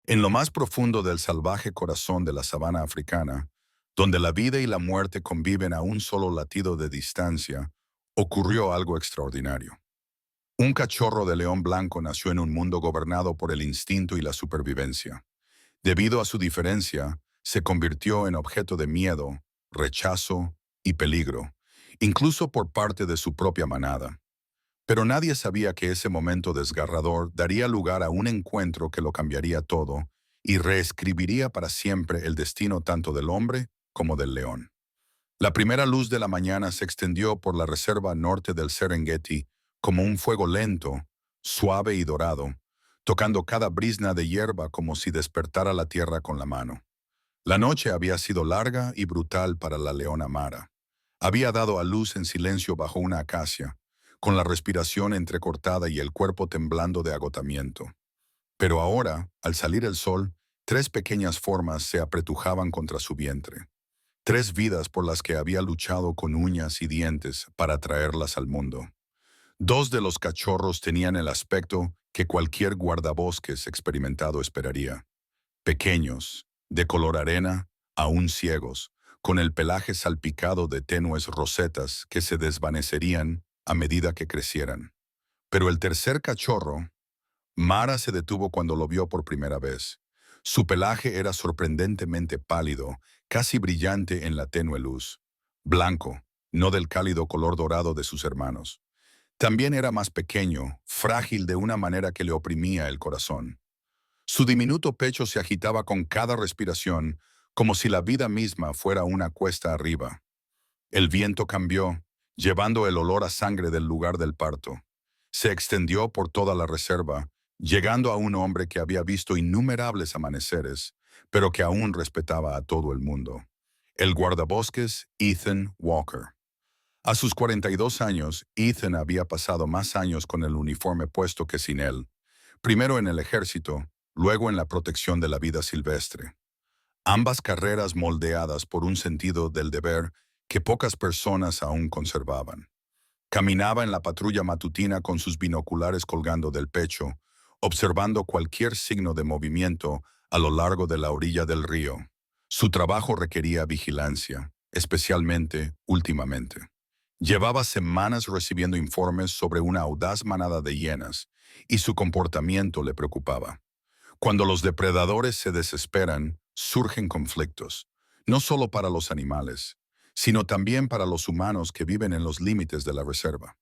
En lo más profundo del salvaje corazón de la sabana africana, donde la vida y la muerte conviven a un solo latido de distancia, ocurrió algo extraordinario. Un cachorro de león blanco nació en un mundo gobernado por el instinto y la supervivencia. Debido a su diferencia, se convirtió en objeto de miedo, rechazo y peligro, incluso por parte de su propia manada. Pero nadie sabía que ese momento desgarrador daría lugar a un encuentro que lo cambiaría todo y reescribiría para siempre el destino tanto del hombre como del león. La primera luz de la mañana se extendió por la reserva norte del Serengeti como un fuego lento, suave y dorado, tocando cada brizna de hierba como si despertara la tierra con la mano. La noche había sido larga y brutal para la leona Mara. Había dado a luz en silencio bajo una acacia, con la respiración entrecortada y el cuerpo temblando de agotamiento. Pero ahora, al salir el sol, tres pequeñas formas se apretujaban contra su vientre. Tres vidas por las que había luchado con uñas y dientes para traerlas al mundo. Dos de los cachorros tenían el aspecto que cualquier guardabosques experimentado esperaría. Pequeños, de color arena, aún ciegos, con el pelaje salpicado de tenues rosetas que se desvanecerían a medida que crecieran. Pero el tercer cachorro, Mara se detuvo cuando lo vio por primera vez. Su pelaje era sorprendentemente pálido, casi brillante en la tenue luz. Blanco, no del cálido color dorado de sus hermanos. También era más pequeño, frágil de una manera que le oprimía el corazón. Su diminuto pecho se agitaba con cada respiración, como si la vida misma fuera una cuesta arriba. El viento cambió, llevando el olor a sangre del lugar del parto. Se extendió por toda la reserva, llegando a un hombre que había visto innumerables amaneceres, pero que aún respetaba a todo el mundo. El guardabosques Ethan Walker. A sus 42 años, Ethan había pasado más años con el uniforme puesto que sin él, primero en el ejército, luego en la protección de la vida silvestre. Ambas carreras moldeadas por un sentido del deber que pocas personas aún conservaban. Caminaba en la patrulla matutina con sus binoculares colgando del pecho, observando cualquier signo de movimiento a lo largo de la orilla del río. Su trabajo requería vigilancia, especialmente últimamente. Llevaba semanas recibiendo informes sobre una audaz manada de hienas, y su comportamiento le preocupaba. Cuando los depredadores se desesperan, surgen conflictos, no solo para los animales, sino también para los humanos que viven en los límites de la reserva.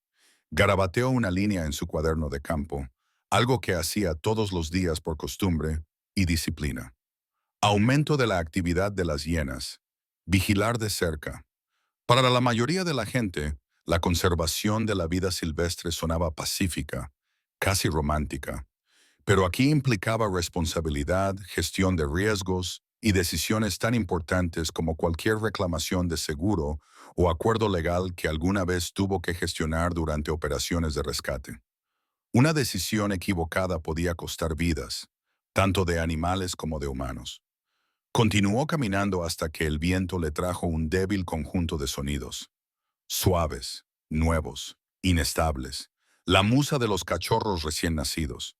Garabateó una línea en su cuaderno de campo, algo que hacía todos los días por costumbre y disciplina. Aumento de la actividad de las hienas. Vigilar de cerca. Para la mayoría de la gente, la conservación de la vida silvestre sonaba pacífica, casi romántica. Pero aquí implicaba responsabilidad, gestión de riesgos y decisiones tan importantes como cualquier reclamación de seguro o acuerdo legal que alguna vez tuvo que gestionar durante operaciones de rescate. Una decisión equivocada podía costar vidas, tanto de animales como de humanos. Continuó caminando hasta que el viento le trajo un débil conjunto de sonidos, suaves, nuevos, inestables, la musa de los cachorros recién nacidos.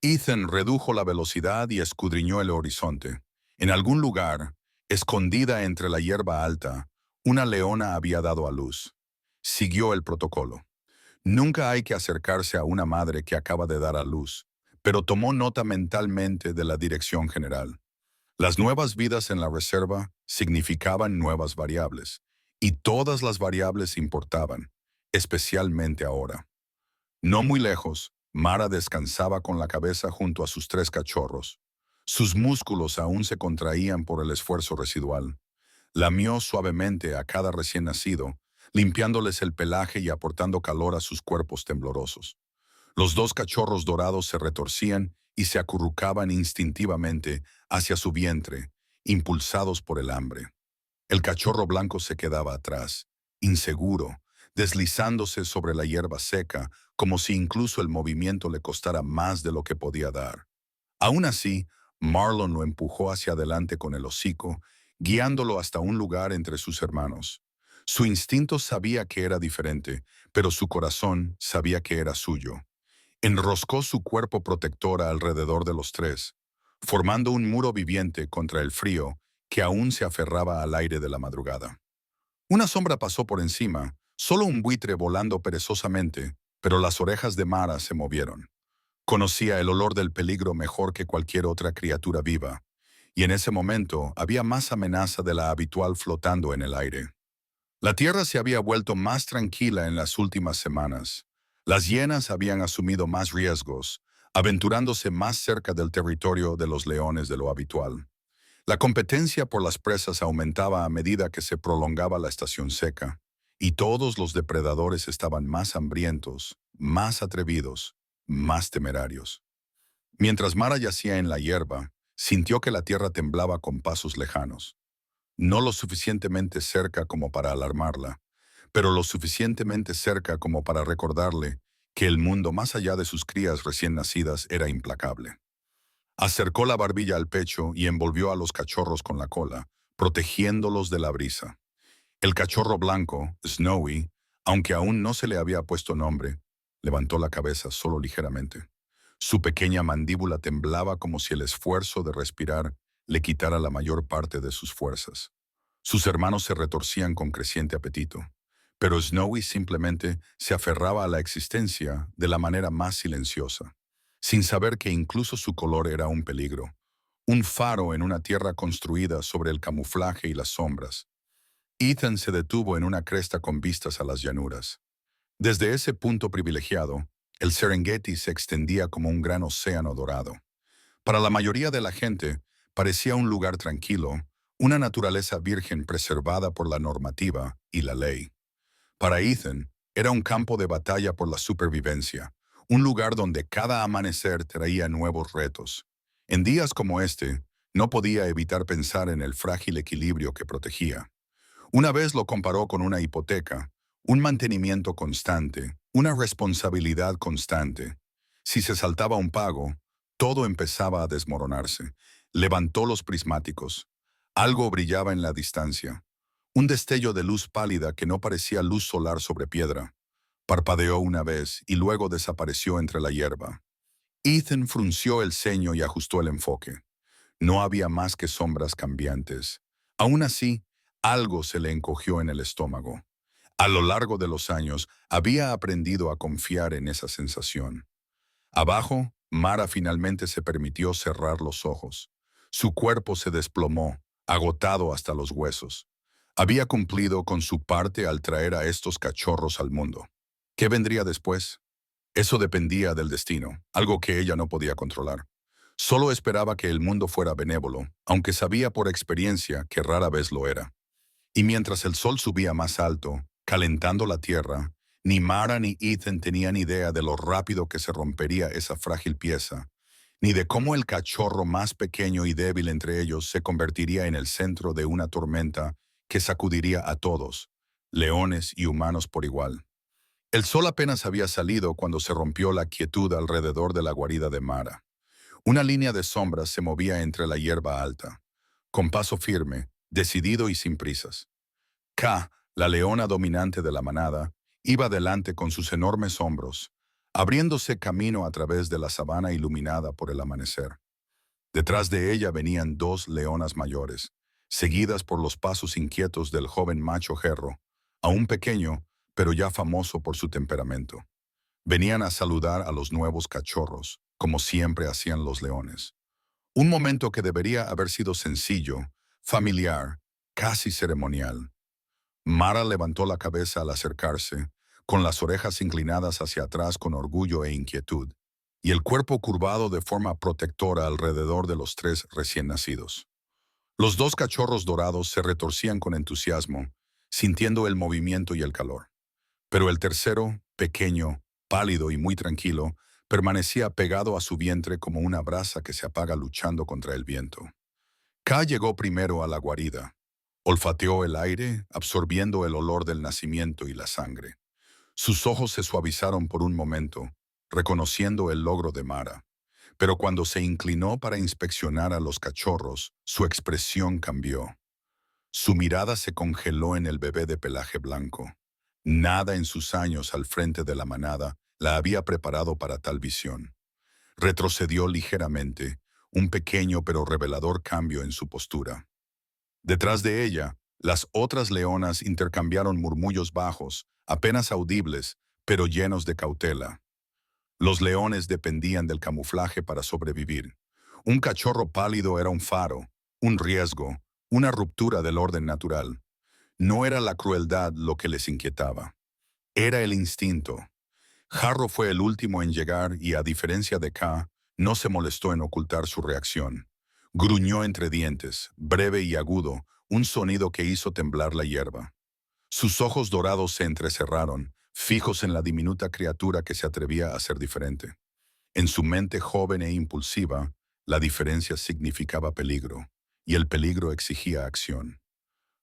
Ethan redujo la velocidad y escudriñó el horizonte. En algún lugar, escondida entre la hierba alta, una leona había dado a luz. Siguió el protocolo. Nunca hay que acercarse a una madre que acaba de dar a luz, pero tomó nota mentalmente de la dirección general. Las nuevas vidas en la reserva significaban nuevas variables, y todas las variables importaban, especialmente ahora. No muy lejos, Mara descansaba con la cabeza junto a sus tres cachorros. Sus músculos aún se contraían por el esfuerzo residual. Lamió suavemente a cada recién nacido, limpiándoles el pelaje y aportando calor a sus cuerpos temblorosos. Los dos cachorros dorados se retorcían y se acurrucaban instintivamente hacia su vientre, impulsados por el hambre. El cachorro blanco se quedaba atrás, inseguro, deslizándose sobre la hierba seca, como si incluso el movimiento le costara más de lo que podía dar. Aún así, Marlon lo empujó hacia adelante con el hocico, guiándolo hasta un lugar entre sus hermanos. Su instinto sabía que era diferente, pero su corazón sabía que era suyo. Enroscó su cuerpo protector alrededor de los tres. formando un muro viviente contra el frío que aún se aferraba al aire de la madrugada. Una sombra pasó por encima, solo un buitre volando perezosamente, pero las orejas de Mara se movieron. Conocía el olor del peligro mejor que cualquier otra criatura viva, y en ese momento había más amenaza de la habitual flotando en el aire. La tierra se había vuelto más tranquila en las últimas semanas. Las hienas habían asumido más riesgos, aventurándose más cerca del territorio de los leones de lo habitual. La competencia por las presas aumentaba a medida que se prolongaba la estación seca, y todos los depredadores estaban más hambrientos, más atrevidos, más temerarios. Mientras Mara yacía en la hierba, sintió que la tierra temblaba con pasos lejanos. No lo suficientemente cerca como para alarmarla, pero lo suficientemente cerca como para recordarle que el mundo más allá de sus crías recién nacidas era implacable. Acercó la barbilla al pecho y envolvió a los cachorros con la cola, protegiéndolos de la brisa. El cachorro blanco, Snowy, aunque aún no se le había puesto nombre, levantó la cabeza solo ligeramente. Su pequeña mandíbula temblaba como si el esfuerzo de respirar le quitara la mayor parte de sus fuerzas. Sus hermanos se retorcían con creciente apetito, pero Snowy simplemente se aferraba a la existencia de la manera más silenciosa, sin saber que incluso su color era un peligro, un faro en una tierra construida sobre el camuflaje y las sombras. Ethan se detuvo en una cresta con vistas a las llanuras. Desde ese punto privilegiado, el Serengeti se extendía como un gran océano dorado. Para la mayoría de la gente, parecía un lugar tranquilo, una naturaleza virgen preservada por la normativa y la ley. Para Ethan, era un campo de batalla por la supervivencia, un lugar donde cada amanecer traía nuevos retos. En días como este, no podía evitar pensar en el frágil equilibrio que protegía. Una vez lo comparó con una hipoteca, un mantenimiento constante, una responsabilidad constante. Si se saltaba un pago, todo empezaba a desmoronarse. Levantó los prismáticos. Algo brillaba en la distancia. Un destello de luz pálida que no parecía luz solar sobre piedra. Parpadeó una vez y luego desapareció entre la hierba. Ethan frunció el ceño y ajustó el enfoque. No había más que sombras cambiantes. Aún así, algo se le encogió en el estómago. A lo largo de los años, había aprendido a confiar en esa sensación. Abajo, Mara finalmente se permitió cerrar los ojos. Su cuerpo se desplomó, agotado hasta los huesos. Había cumplido con su parte al traer a estos cachorros al mundo. ¿Qué vendría después? Eso dependía del destino, algo que ella no podía controlar. Solo esperaba que el mundo fuera benévolo, aunque sabía por experiencia que rara vez lo era. Y mientras el sol subía más alto, calentando la tierra, ni Mara ni Ethan tenían idea de lo rápido que se rompería esa frágil pieza, ni de cómo el cachorro más pequeño y débil entre ellos se convertiría en el centro de una tormenta que sacudiría a todos, leones y humanos por igual. El sol apenas había salido cuando se rompió la quietud alrededor de la guarida de Mara. Una línea de sombras se movía entre la hierba alta, con paso firme, decidido y sin prisas. Ka, la leona dominante de la manada, iba delante con sus enormes hombros, abriéndose camino a través de la sabana iluminada por el amanecer. Detrás de ella venían dos leonas mayores, seguidas por los pasos inquietos del joven macho Herro, aún pequeño, pero ya famoso por su temperamento. Venían a saludar a los nuevos cachorros, como siempre hacían los leones. Un momento que debería haber sido sencillo, familiar, casi ceremonial. Mara levantó la cabeza al acercarse, con las orejas inclinadas hacia atrás con orgullo e inquietud, y el cuerpo curvado de forma protectora alrededor de los tres recién nacidos. Los dos cachorros dorados se retorcían con entusiasmo, sintiendo el movimiento y el calor. Pero el tercero, pequeño, pálido y muy tranquilo, permanecía pegado a su vientre como una brasa que se apaga luchando contra el viento. Ka llegó primero a la guarida. Olfateó el aire, absorbiendo el olor del nacimiento y la sangre. Sus ojos se suavizaron por un momento, reconociendo el logro de Mara. Pero cuando se inclinó para inspeccionar a los cachorros, su expresión cambió. Su mirada se congeló en el bebé de pelaje blanco. Nada en sus años al frente de la manada la había preparado para tal visión. Retrocedió ligeramente, un pequeño pero revelador cambio en su postura. Detrás de ella, las otras leonas intercambiaron murmullos bajos, apenas audibles, pero llenos de cautela. Los leones dependían del camuflaje para sobrevivir. Un cachorro pálido era un faro, un riesgo, una ruptura del orden natural. No era la crueldad lo que les inquietaba. Era el instinto. Jarro fue el último en llegar y, a diferencia de K, no se molestó en ocultar su reacción. Gruñó entre dientes, breve y agudo, un sonido que hizo temblar la hierba. Sus ojos dorados se entrecerraron, fijos en la diminuta criatura que se atrevía a ser diferente. En su mente joven e impulsiva, la diferencia significaba peligro, y el peligro exigía acción.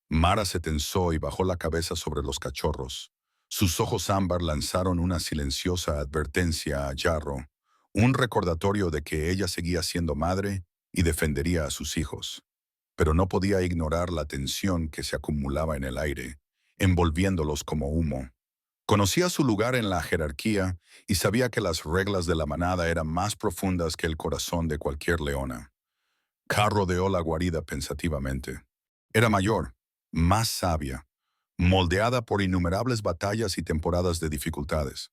Mara se tensó y bajó la cabeza sobre los cachorros. Sus ojos ámbar lanzaron una silenciosa advertencia a Jarro, un recordatorio de que ella seguía siendo madre y defendería a sus hijos. Pero no podía ignorar la tensión que se acumulaba en el aire, envolviéndolos como humo. Conocía su lugar en la jerarquía y sabía que las reglas de la manada eran más profundas que el corazón de cualquier leona. K rodeó la guarida pensativamente. Era mayor, más sabia, moldeada por innumerables batallas y temporadas de dificultades.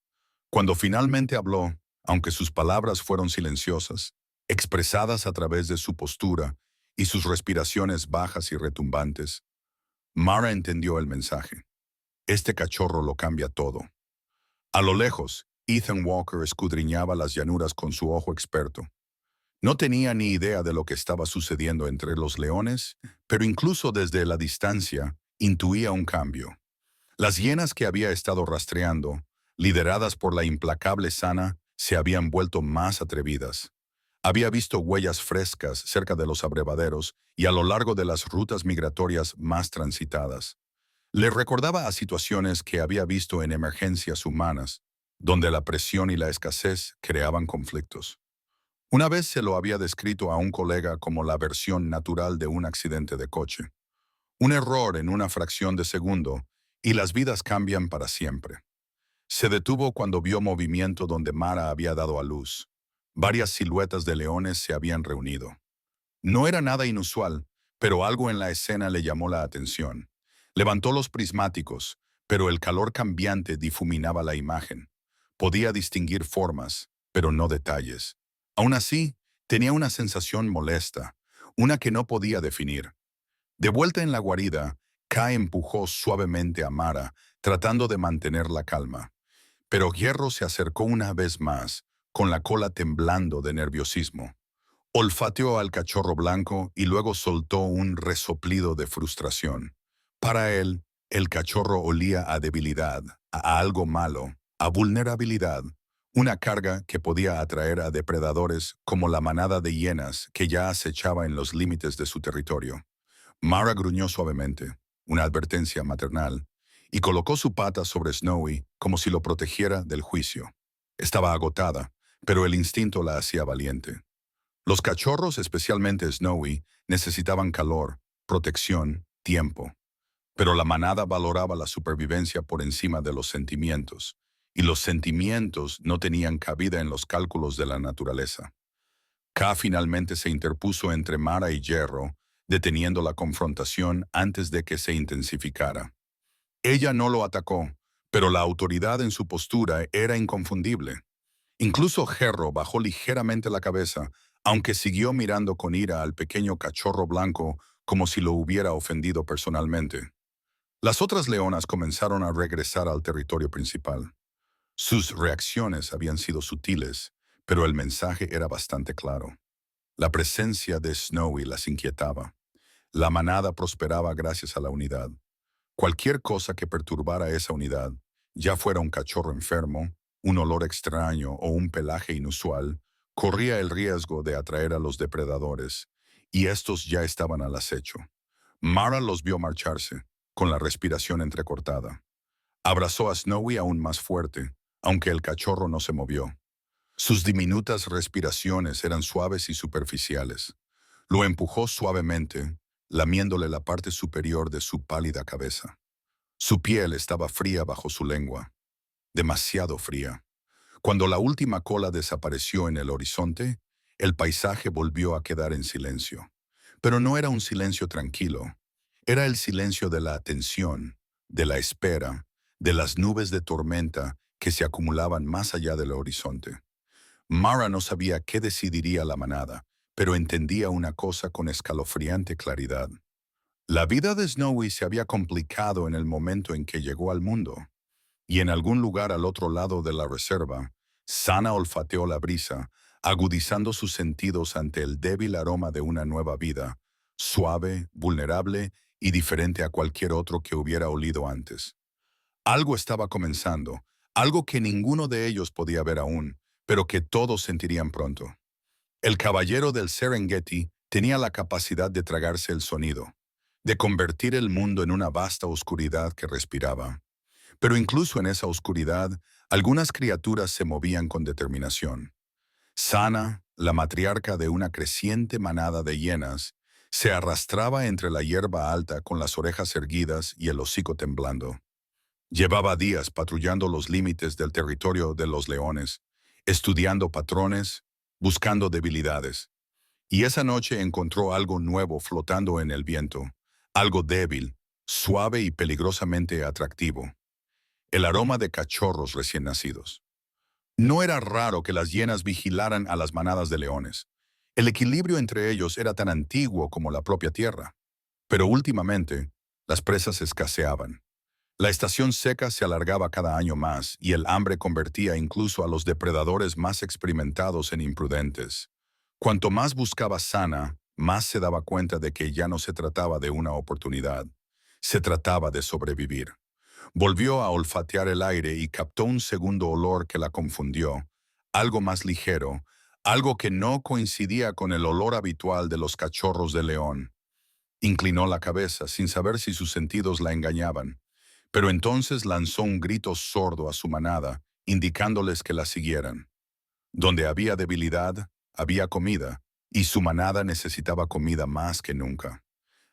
Cuando finalmente habló, aunque sus palabras fueron silenciosas, expresadas a través de su postura y sus respiraciones bajas y retumbantes, Mara entendió el mensaje. Este cachorro lo cambia todo. A lo lejos, Ethan Walker escudriñaba las llanuras con su ojo experto. No tenía ni idea de lo que estaba sucediendo entre los leones, pero incluso desde la distancia intuía un cambio. Las hienas que había estado rastreando, lideradas por la implacable Sana, se habían vuelto más atrevidas. Había visto huellas frescas cerca de los abrevaderos y a lo largo de las rutas migratorias más transitadas. Le recordaba a situaciones que había visto en emergencias humanas, donde la presión y la escasez creaban conflictos. Una vez se lo había descrito a un colega como la versión natural de un accidente de coche. Un error en una fracción de segundo y las vidas cambian para siempre. Se detuvo cuando vio movimiento donde Mara había dado a luz. Varias siluetas de leones se habían reunido. No era nada inusual, pero algo en la escena le llamó la atención. Levantó los prismáticos, pero el calor cambiante difuminaba la imagen. Podía distinguir formas, pero no detalles. Aún así, tenía una sensación molesta, una que no podía definir. De vuelta en la guarida, K empujó suavemente a Mara, tratando de mantener la calma. Pero Hierro se acercó una vez más, con la cola temblando de nerviosismo. Olfateó al cachorro blanco y luego soltó un resoplido de frustración. Para él, el cachorro olía a debilidad, a algo malo, a vulnerabilidad, una carga que podía atraer a depredadores como la manada de hienas que ya acechaba en los límites de su territorio. Mara gruñó suavemente, una advertencia maternal, y colocó su pata sobre Snowy como si lo protegiera del juicio. Estaba agotada, pero el instinto la hacía valiente. Los cachorros, especialmente Snowy, necesitaban calor, protección, tiempo. Pero la manada valoraba la supervivencia por encima de los sentimientos, y los sentimientos no tenían cabida en los cálculos de la naturaleza. K finalmente se interpuso entre Mara y Hierro, deteniendo la confrontación antes de que se intensificara. Ella no lo atacó, pero la autoridad en su postura era inconfundible. Incluso Hierro bajó ligeramente la cabeza, aunque siguió mirando con ira al pequeño cachorro blanco como si lo hubiera ofendido personalmente. Las otras leonas comenzaron a regresar al territorio principal. Sus reacciones habían sido sutiles, pero el mensaje era bastante claro. La presencia de Snowy las inquietaba. La manada prosperaba gracias a la unidad. Cualquier cosa que perturbara esa unidad, ya fuera un cachorro enfermo, un olor extraño o un pelaje inusual, corría el riesgo de atraer a los depredadores, y estos ya estaban al acecho. Mara los vio marcharse, con la respiración entrecortada. Abrazó a Snowy aún más fuerte, aunque el cachorro no se movió. Sus diminutas respiraciones eran suaves y superficiales. Lo empujó suavemente, lamiéndole la parte superior de su pálida cabeza. Su piel estaba fría bajo su lengua, demasiado fría. Cuando la última cola desapareció en el horizonte, el paisaje volvió a quedar en silencio. Pero no era un silencio tranquilo. Era el silencio de la atención, de la espera, de las nubes de tormenta que se acumulaban más allá del horizonte. Mara no sabía qué decidiría la manada, pero entendía una cosa con escalofriante claridad. La vida de Snowy se había complicado en el momento en que llegó al mundo, y en algún lugar al otro lado de la reserva, Sana olfateó la brisa, agudizando sus sentidos ante el débil aroma de una nueva vida, suave, vulnerable y diferente a cualquier otro que hubiera olido antes. Algo estaba comenzando, algo que ninguno de ellos podía ver aún, pero que todos sentirían pronto. El caballero del Serengeti tenía la capacidad de tragarse el sonido, de convertir el mundo en una vasta oscuridad que respiraba. Pero incluso en esa oscuridad, algunas criaturas se movían con determinación. Sana, la matriarca de una creciente manada de hienas, se arrastraba entre la hierba alta con las orejas erguidas y el hocico temblando. Llevaba días patrullando los límites del territorio de los leones, estudiando patrones, buscando debilidades. Y esa noche encontró algo nuevo flotando en el viento, algo débil, suave y peligrosamente atractivo. El aroma de cachorros recién nacidos. No era raro que las hienas vigilaran a las manadas de leones. El equilibrio entre ellos era tan antiguo como la propia tierra. Pero últimamente, las presas escaseaban. La estación seca se alargaba cada año más y el hambre convertía incluso a los depredadores más experimentados en imprudentes. Cuanto más buscaba Sana, más se daba cuenta de que ya no se trataba de una oportunidad. Se trataba de sobrevivir. Volvió a olfatear el aire y captó un segundo olor que la confundió, algo más ligero, algo que no coincidía con el olor habitual de los cachorros de león. Inclinó la cabeza sin saber si sus sentidos la engañaban, pero entonces lanzó un grito sordo a su manada, indicándoles que la siguieran. Donde había debilidad, había comida, y su manada necesitaba comida más que nunca.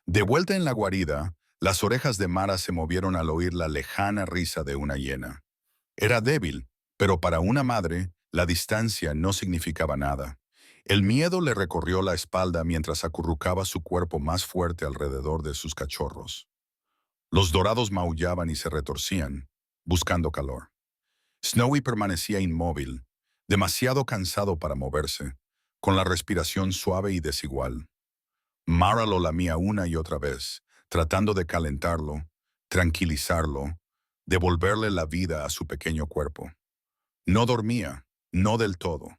De vuelta en la guarida, las orejas de Mara se movieron al oír la lejana risa de una hiena. Era débil, pero para una madre, la distancia no significaba nada. El miedo le recorrió la espalda mientras acurrucaba su cuerpo más fuerte alrededor de sus cachorros. Los dorados maullaban y se retorcían, buscando calor. Snowy permanecía inmóvil, demasiado cansado para moverse, con la respiración suave y desigual. Mara lo lamía una y otra vez, tratando de calentarlo, tranquilizarlo, devolverle la vida a su pequeño cuerpo. No dormía, no del todo.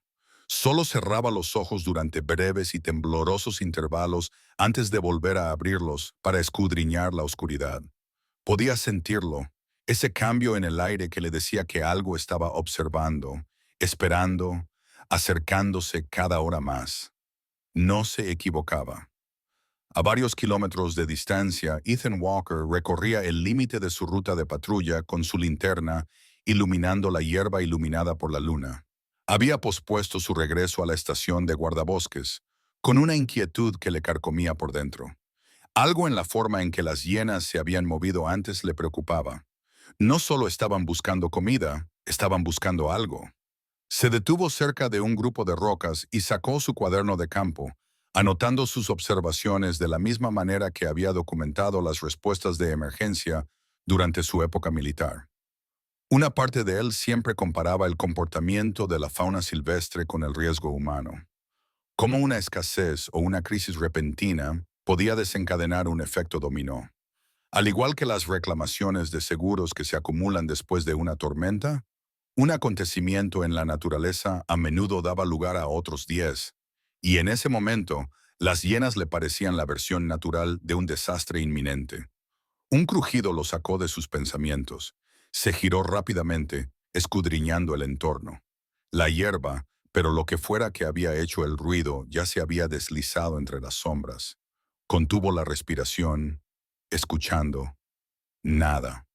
Solo cerraba los ojos durante breves y temblorosos intervalos antes de volver a abrirlos para escudriñar la oscuridad. Podía sentirlo, ese cambio en el aire que le decía que algo estaba observando, esperando, acercándose cada hora más. No se equivocaba. A varios kilómetros de distancia, Ethan Walker recorría el límite de su ruta de patrulla con su linterna, iluminando la hierba iluminada por la luna. Había pospuesto su regreso a la estación de guardabosques, con una inquietud que le carcomía por dentro. Algo en la forma en que las hienas se habían movido antes le preocupaba. No solo estaban buscando comida, estaban buscando algo. Se detuvo cerca de un grupo de rocas y sacó su cuaderno de campo, anotando sus observaciones de la misma manera que había documentado las respuestas de emergencia durante su época militar. Una parte de él siempre comparaba el comportamiento de la fauna silvestre con el riesgo humano. Cómo una escasez o una crisis repentina podía desencadenar un efecto dominó. Al igual que las reclamaciones de seguros que se acumulan después de una tormenta, un acontecimiento en la naturaleza a menudo daba lugar a otros 10, y en ese momento, las hienas le parecían la versión natural de un desastre inminente. Un crujido lo sacó de sus pensamientos. Se giró rápidamente, escudriñando el entorno. La hierba, pero lo que fuera que había hecho el ruido, ya se había deslizado entre las sombras. Contuvo la respiración, escuchando. Nada.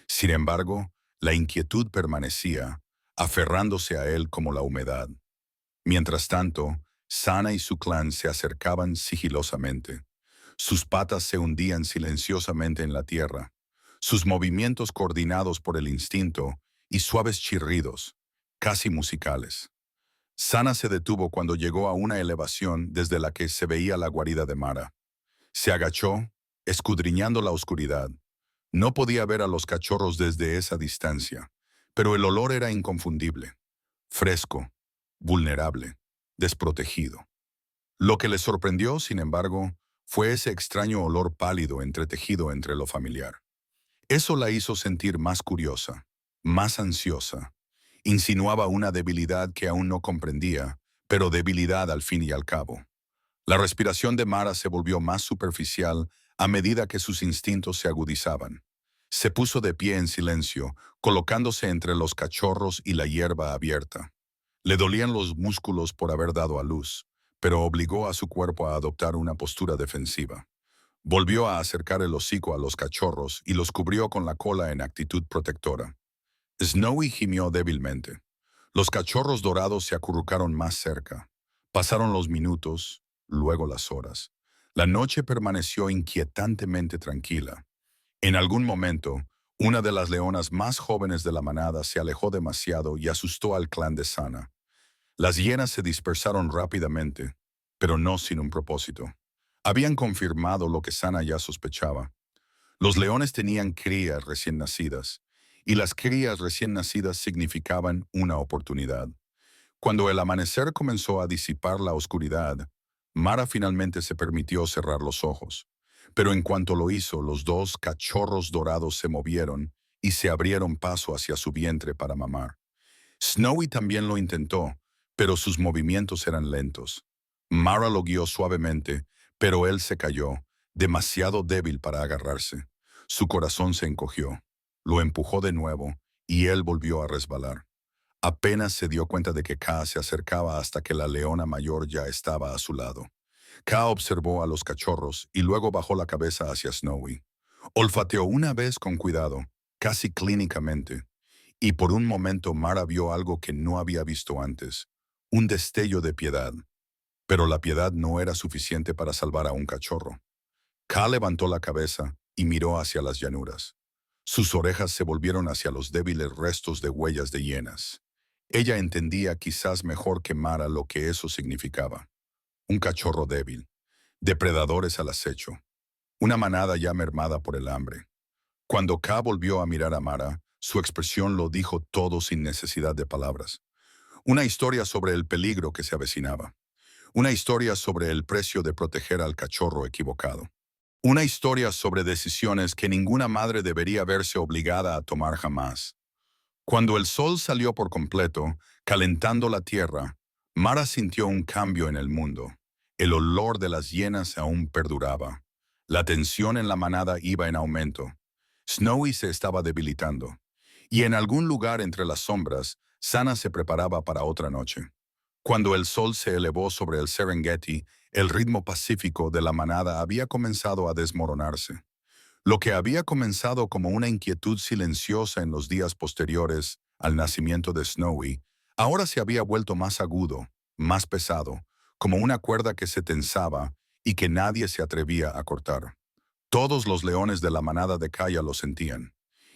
Sin embargo, la inquietud permanecía, aferrándose a él como la humedad. Mientras tanto, Sana y su clan se acercaban sigilosamente. Sus patas se hundían silenciosamente en la tierra, sus movimientos coordinados por el instinto y suaves chirridos, casi musicales. Sana se detuvo cuando llegó a una elevación desde la que se veía la guarida de Mara. Se agachó, escudriñando la oscuridad. No podía ver a los cachorros desde esa distancia, pero el olor era inconfundible, fresco, vulnerable, desprotegido. Lo que le sorprendió, sin embargo, fue ese extraño olor pálido entretejido entre lo familiar. Eso la hizo sentir más curiosa, más ansiosa. Insinuaba una debilidad que aún no comprendía, pero debilidad al fin y al cabo. La respiración de Mara se volvió más superficial a medida que sus instintos se agudizaban. Se puso de pie en silencio, colocándose entre los cachorros y la hierba abierta. Le dolían los músculos por haber dado a luz, pero obligó a su cuerpo a adoptar una postura defensiva. Volvió a acercar el hocico a los cachorros y los cubrió con la cola en actitud protectora. Snowy gimió débilmente. Los cachorros dorados se acurrucaron más cerca. Pasaron los minutos, luego las horas. La noche permaneció inquietantemente tranquila. En algún momento, una de las leonas más jóvenes de la manada se alejó demasiado y asustó al clan de Sana. Las hienas se dispersaron rápidamente, pero no sin un propósito. Habían confirmado lo que Sana ya sospechaba. Los leones tenían crías recién nacidas, y las crías recién nacidas significaban una oportunidad. Cuando el amanecer comenzó a disipar la oscuridad, Mara finalmente se permitió cerrar los ojos. Pero en cuanto lo hizo, los dos cachorros dorados se movieron y se abrieron paso hacia su vientre para mamar. Snowy también lo intentó, pero sus movimientos eran lentos. Mara lo guió suavemente, pero él se cayó, demasiado débil para agarrarse. Su corazón se encogió. Lo empujó de nuevo, y él volvió a resbalar. Apenas se dio cuenta de que Ka se acercaba hasta que la leona mayor ya estaba a su lado. Ka observó a los cachorros y luego bajó la cabeza hacia Snowy. Olfateó una vez con cuidado, casi clínicamente, y por un momento Mara vio algo que no había visto antes, un destello de piedad. Pero la piedad no era suficiente para salvar a un cachorro. Ka levantó la cabeza y miró hacia las llanuras. Sus orejas se volvieron hacia los débiles restos de huellas de hienas. Ella entendía quizás mejor que Mara lo que eso significaba. Un cachorro débil, depredadores al acecho, una manada ya mermada por el hambre. Cuando Ka volvió a mirar a Mara, su expresión lo dijo todo sin necesidad de palabras. Una historia sobre el peligro que se avecinaba. Una historia sobre el precio de proteger al cachorro equivocado. Una historia sobre decisiones que ninguna madre debería verse obligada a tomar jamás. Cuando el sol salió por completo, calentando la tierra, Mara sintió un cambio en el mundo. El olor de las hienas aún perduraba. La tensión en la manada iba en aumento. Snowy se estaba debilitando. Y en algún lugar entre las sombras, Sana se preparaba para otra noche. Cuando el sol se elevó sobre el Serengeti, el ritmo pacífico de la manada había comenzado a desmoronarse. Lo que había comenzado como una inquietud silenciosa en los días posteriores al nacimiento de Snowy, ahora se había vuelto más agudo, más pesado, como una cuerda que se tensaba y que nadie se atrevía a cortar. Todos los leones de la manada de Kaya lo sentían.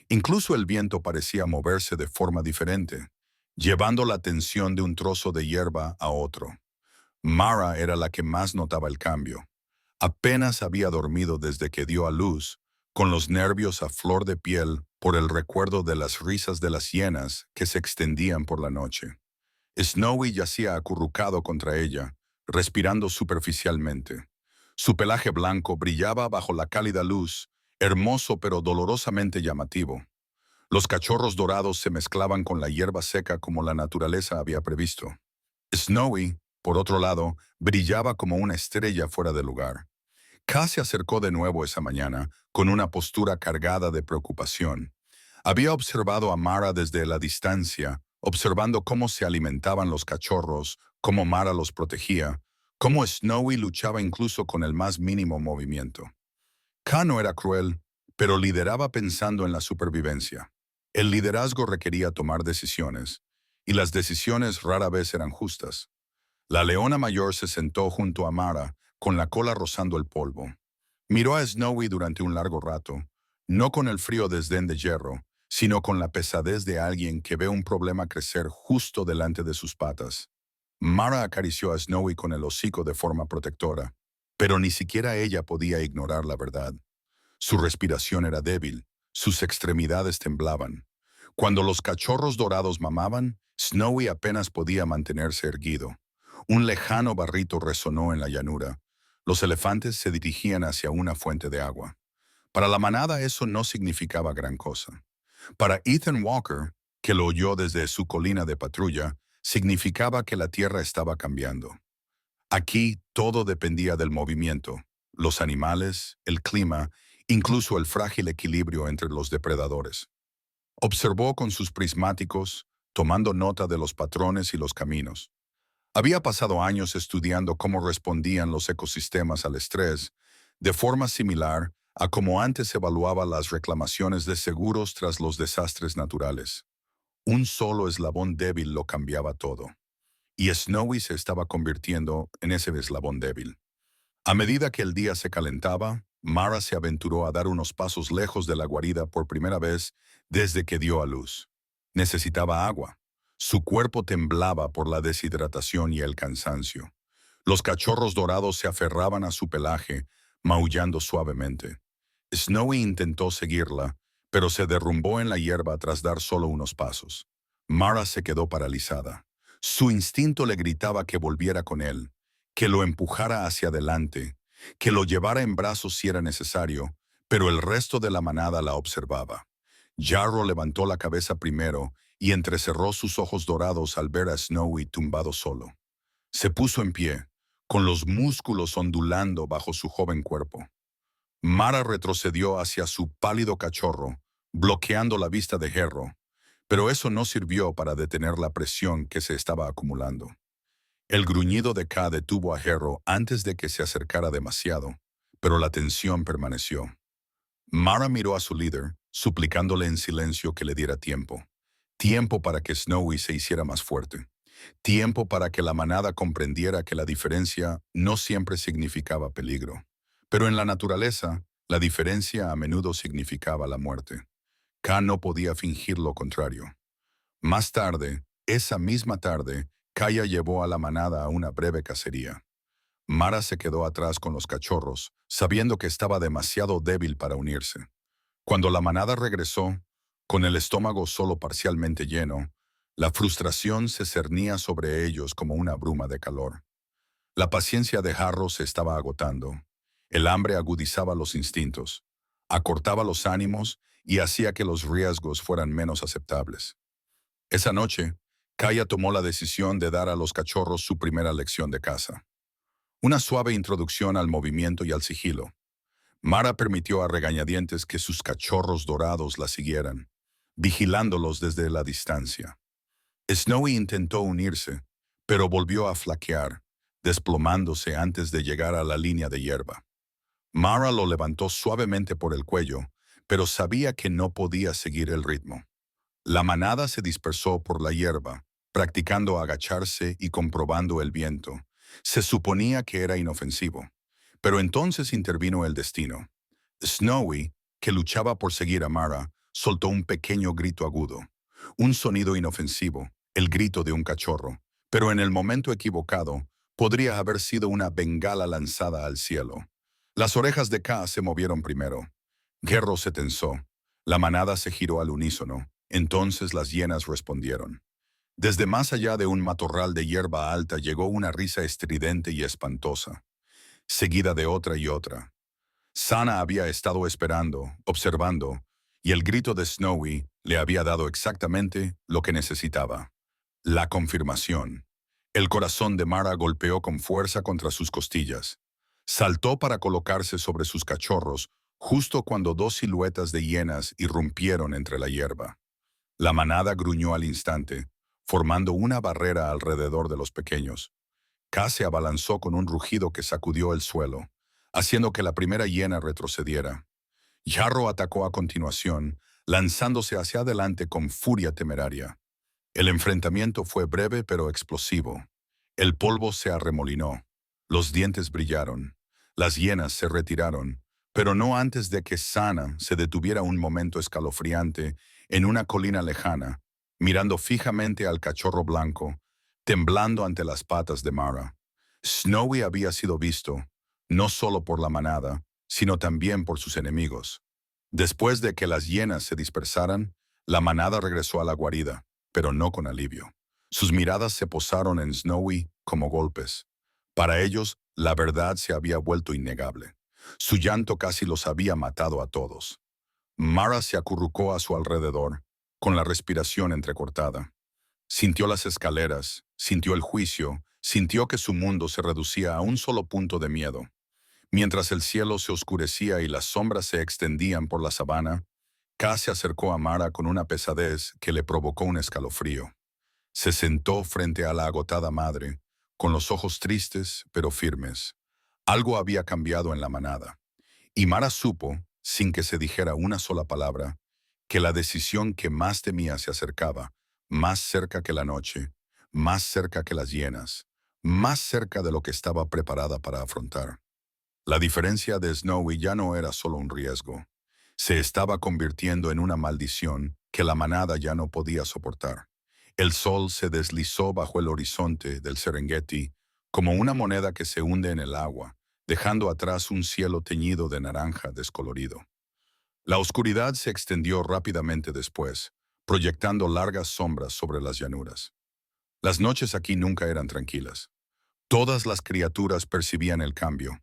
Incluso el viento parecía moverse de forma diferente, llevando la tensión de un trozo de hierba a otro. Mara era la que más notaba el cambio. Apenas había dormido desde que dio a luz, con los nervios a flor de piel por el recuerdo de las risas de las hienas que se extendían por la noche. Snowy yacía acurrucado contra ella, respirando superficialmente. Su pelaje blanco brillaba bajo la cálida luz, hermoso pero dolorosamente llamativo. Los cachorros dorados se mezclaban con la hierba seca como la naturaleza había previsto. Snowy, por otro lado, brillaba como una estrella fuera de lugar. Ka se acercó de nuevo esa mañana, con una postura cargada de preocupación. Había observado a Mara desde la distancia, observando cómo se alimentaban los cachorros, cómo Mara los protegía, cómo Snowy luchaba incluso con el más mínimo movimiento. Ka no era cruel, pero lideraba pensando en la supervivencia. El liderazgo requería tomar decisiones, y las decisiones rara vez eran justas. La leona mayor se sentó junto a Mara, con la cola rozando el polvo. Miró a Snowy durante un largo rato, no con el frío desdén de hierro, sino con la pesadez de alguien que ve un problema crecer justo delante de sus patas. Mara acarició a Snowy con el hocico de forma protectora, pero ni siquiera ella podía ignorar la verdad. Su respiración era débil, sus extremidades temblaban. Cuando los cachorros dorados mamaban, Snowy apenas podía mantenerse erguido. Un lejano barrito resonó en la llanura. Los elefantes se dirigían hacia una fuente de agua. Para la manada eso no significaba gran cosa. Para Ethan Walker, que lo oyó desde su colina de patrulla, significaba que la tierra estaba cambiando. Aquí todo dependía del movimiento, los animales, el clima, incluso el frágil equilibrio entre los depredadores. Observó con sus prismáticos, tomando nota de los patrones y los caminos. Había pasado años estudiando cómo respondían los ecosistemas al estrés, de forma similar a cómo antes evaluaba las reclamaciones de seguros tras los desastres naturales. Un solo eslabón débil lo cambiaba todo, y Snowy se estaba convirtiendo en ese eslabón débil. A medida que el día se calentaba, Mara se aventuró a dar unos pasos lejos de la guarida por primera vez desde que dio a luz. Necesitaba agua. Su cuerpo temblaba por la deshidratación y el cansancio. Los cachorros dorados se aferraban a su pelaje, maullando suavemente. Snowy intentó seguirla, pero se derrumbó en la hierba tras dar solo unos pasos. Mara se quedó paralizada. Su instinto le gritaba que volviera con él, que lo empujara hacia adelante, que lo llevara en brazos si era necesario, pero el resto de la manada la observaba. Jarro levantó la cabeza primero y entrecerró sus ojos dorados al ver a Snowy tumbado solo. Se puso en pie, con los músculos ondulando bajo su joven cuerpo. Mara retrocedió hacia su pálido cachorro, bloqueando la vista de Jarro, pero eso no sirvió para detener la presión que se estaba acumulando. El gruñido de K detuvo a Jarro antes de que se acercara demasiado, pero la tensión permaneció. Mara miró a su líder, suplicándole en silencio que le diera tiempo. Tiempo para que Snowy se hiciera más fuerte. Tiempo para que la manada comprendiera que la diferencia no siempre significaba peligro. Pero en la naturaleza, la diferencia a menudo significaba la muerte. K no podía fingir lo contrario. Más tarde, esa misma tarde, Kaya llevó a la manada a una breve cacería. Mara se quedó atrás con los cachorros, sabiendo que estaba demasiado débil para unirse. Cuando la manada regresó, con el estómago solo parcialmente lleno, la frustración se cernía sobre ellos como una bruma de calor. La paciencia de Jarro se estaba agotando. El hambre agudizaba los instintos, acortaba los ánimos y hacía que los riesgos fueran menos aceptables. Esa noche, Kaya tomó la decisión de dar a los cachorros su primera lección de caza. Una suave introducción al movimiento y al sigilo. Mara permitió a regañadientes que sus cachorros dorados la siguieran, vigilándolos desde la distancia. Snowy intentó unirse, pero volvió a flaquear, desplomándose antes de llegar a la línea de hierba. Mara lo levantó suavemente por el cuello, pero sabía que no podía seguir el ritmo. La manada se dispersó por la hierba, practicando agacharse y comprobando el viento. Se suponía que era inofensivo, pero entonces intervino el destino. Snowy, que luchaba por seguir a Mara, soltó un pequeño grito agudo, un sonido inofensivo, el grito de un cachorro, pero en el momento equivocado podría haber sido una bengala lanzada al cielo. Las orejas de K se movieron primero. Jarro se tensó. La manada se giró al unísono. Entonces las hienas respondieron. Desde más allá de un matorral de hierba alta llegó una risa estridente y espantosa, seguida de otra y otra. Sana había estado esperando, observando, y el grito de Snowy le había dado exactamente lo que necesitaba. La confirmación. El corazón de Mara golpeó con fuerza contra sus costillas. Saltó para colocarse sobre sus cachorros justo cuando dos siluetas de hienas irrumpieron entre la hierba. La manada gruñó al instante, formando una barrera alrededor de los pequeños. K se abalanzó con un rugido que sacudió el suelo, haciendo que la primera hiena retrocediera. Jarro atacó a continuación, lanzándose hacia adelante con furia temeraria. El enfrentamiento fue breve pero explosivo. El polvo se arremolinó. Los dientes brillaron. Las hienas se retiraron, pero no antes de que Sana se detuviera un momento escalofriante en una colina lejana, mirando fijamente al cachorro blanco, temblando ante las patas de Mara. Snowy había sido visto, no solo por la manada, sino también por sus enemigos. Después de que las hienas se dispersaran, la manada regresó a la guarida, pero no con alivio. Sus miradas se posaron en Snowy como golpes. Para ellos, la verdad se había vuelto innegable. Su llanto casi los había matado a todos. Mara se acurrucó a su alrededor, con la respiración entrecortada. Sintió las escaleras, sintió el juicio, sintió que su mundo se reducía a un solo punto de miedo. Mientras el cielo se oscurecía y las sombras se extendían por la sabana, K se acercó a Mara con una pesadez que le provocó un escalofrío. Se sentó frente a la agotada madre, con los ojos tristes pero firmes. Algo había cambiado en la manada. Y Mara supo, sin que se dijera una sola palabra, que la decisión que más temía se acercaba, más cerca que la noche, más cerca que las hienas, más cerca de lo que estaba preparada para afrontar. La diferencia de Snowy ya no era solo un riesgo. Se estaba convirtiendo en una maldición que la manada ya no podía soportar. El sol se deslizó bajo el horizonte del Serengeti como una moneda que se hunde en el agua, dejando atrás un cielo teñido de naranja descolorido. La oscuridad se extendió rápidamente después, proyectando largas sombras sobre las llanuras. Las noches aquí nunca eran tranquilas. Todas las criaturas percibían el cambio,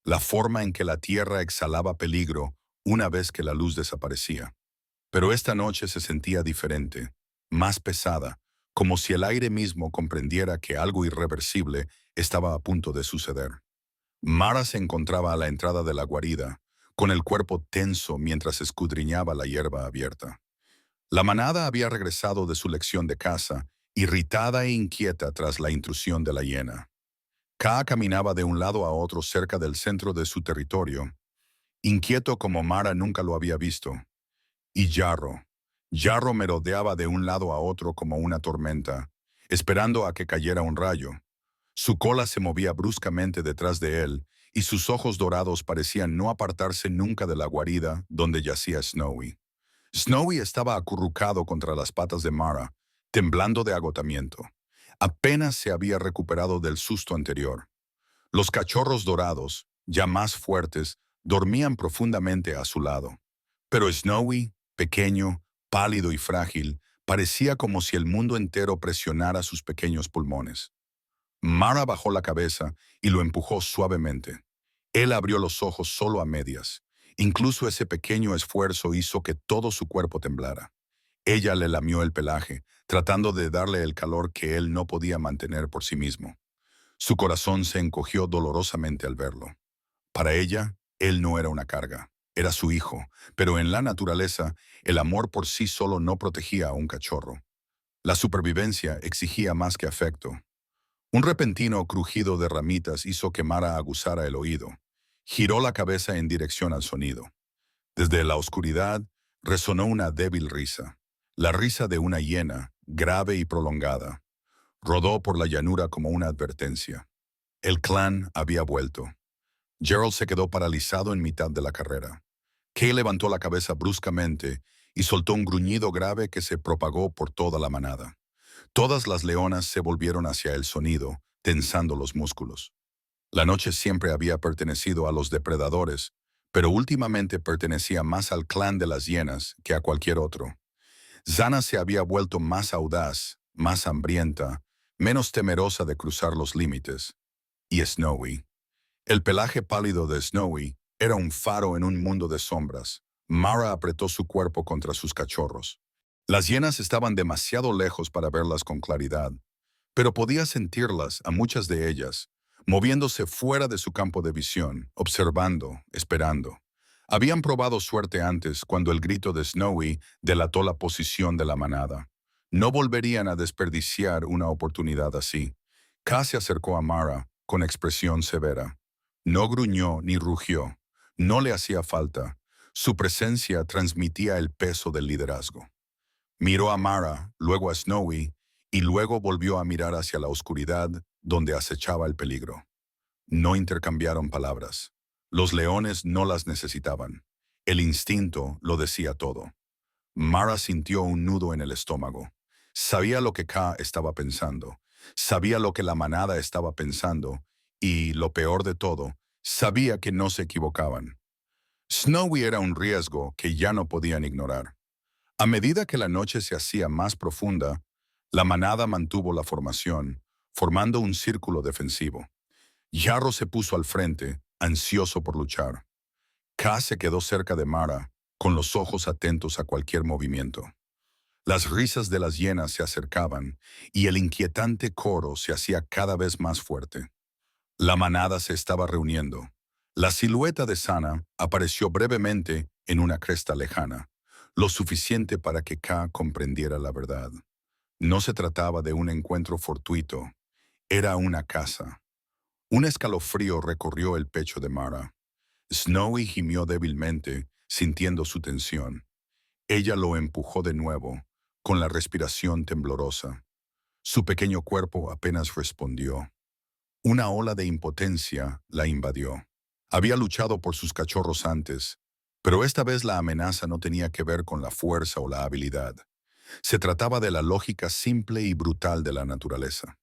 la forma en que la tierra exhalaba peligro una vez que la luz desaparecía. Pero esta noche se sentía diferente, más pesada, como si el aire mismo comprendiera que algo irreversible estaba a punto de suceder. Mara se encontraba a la entrada de la guarida, con el cuerpo tenso mientras escudriñaba la hierba abierta. La manada había regresado de su lección de caza, irritada e inquieta tras la intrusión de la hiena. Kaa caminaba de un lado a otro cerca del centro de su territorio, inquieto como Mara nunca lo había visto. Y Jarro merodeaba de un lado a otro como una tormenta, esperando a que cayera un rayo. Su cola se movía bruscamente detrás de él, y sus ojos dorados parecían no apartarse nunca de la guarida donde yacía Snowy. Snowy estaba acurrucado contra las patas de Mara, temblando de agotamiento. Apenas se había recuperado del susto anterior. Los cachorros dorados, ya más fuertes, dormían profundamente a su lado. Pero Snowy, pequeño, pálido y frágil, parecía como si el mundo entero presionara sus pequeños pulmones. Mara bajó la cabeza y lo empujó suavemente. Él abrió los ojos solo a medias. Incluso ese pequeño esfuerzo hizo que todo su cuerpo temblara. Ella le lamió el pelaje, tratando de darle el calor que él no podía mantener por sí mismo. Su corazón se encogió dolorosamente al verlo. Para ella, él no era una carga, era su hijo, pero en la naturaleza, el amor por sí solo no protegía a un cachorro. La supervivencia exigía más que afecto. Un repentino crujido de ramitas hizo que Mara aguzara el oído. Giró la cabeza en dirección al sonido. Desde la oscuridad resonó una débil risa, la risa de una hiena, grave y prolongada. Rodó por la llanura como una advertencia. El clan había vuelto. Gerald se quedó paralizado en mitad de la carrera. Kay levantó la cabeza bruscamente y soltó un gruñido grave que se propagó por toda la manada. Todas las leonas se volvieron hacia el sonido, tensando los músculos. La noche siempre había pertenecido a los depredadores, pero últimamente pertenecía más al clan de las hienas que a cualquier otro. Zana se había vuelto más audaz, más hambrienta, menos temerosa de cruzar los límites. Y Snowy. El pelaje pálido de Snowy era un faro en un mundo de sombras. Mara apretó su cuerpo contra sus cachorros. Las hienas estaban demasiado lejos para verlas con claridad, pero podía sentirlas, a muchas de ellas, moviéndose fuera de su campo de visión, observando, esperando. Habían probado suerte antes cuando el grito de Snowy delató la posición de la manada. No volverían a desperdiciar una oportunidad así. K se acercó a Mara con expresión severa. No gruñó ni rugió. No le hacía falta. Su presencia transmitía el peso del liderazgo. Miró a Mara, luego a Snowy, y luego volvió a mirar hacia la oscuridad donde acechaba el peligro. No intercambiaron palabras. Los leones no las necesitaban. El instinto lo decía todo. Mara sintió un nudo en el estómago. Sabía lo que K estaba pensando. Sabía lo que la manada estaba pensando y, lo peor de todo, sabía que no se equivocaban. Snowy era un riesgo que ya no podían ignorar. A medida que la noche se hacía más profunda, la manada mantuvo la formación, formando un círculo defensivo. Jarro se puso al frente, ansioso por luchar. K se quedó cerca de Mara, con los ojos atentos a cualquier movimiento. Las risas de las hienas se acercaban y el inquietante coro se hacía cada vez más fuerte. La manada se estaba reuniendo. La silueta de Sana apareció brevemente en una cresta lejana, lo suficiente para que K comprendiera la verdad. No se trataba de un encuentro fortuito, era una caza. Un escalofrío recorrió el pecho de Mara. Snowy gimió débilmente, sintiendo su tensión. Ella lo empujó de nuevo, con la respiración temblorosa. Su pequeño cuerpo apenas respondió. Una ola de impotencia la invadió. Había luchado por sus cachorros antes, pero esta vez la amenaza no tenía que ver con la fuerza o la habilidad. Se trataba de la lógica simple y brutal de la naturaleza.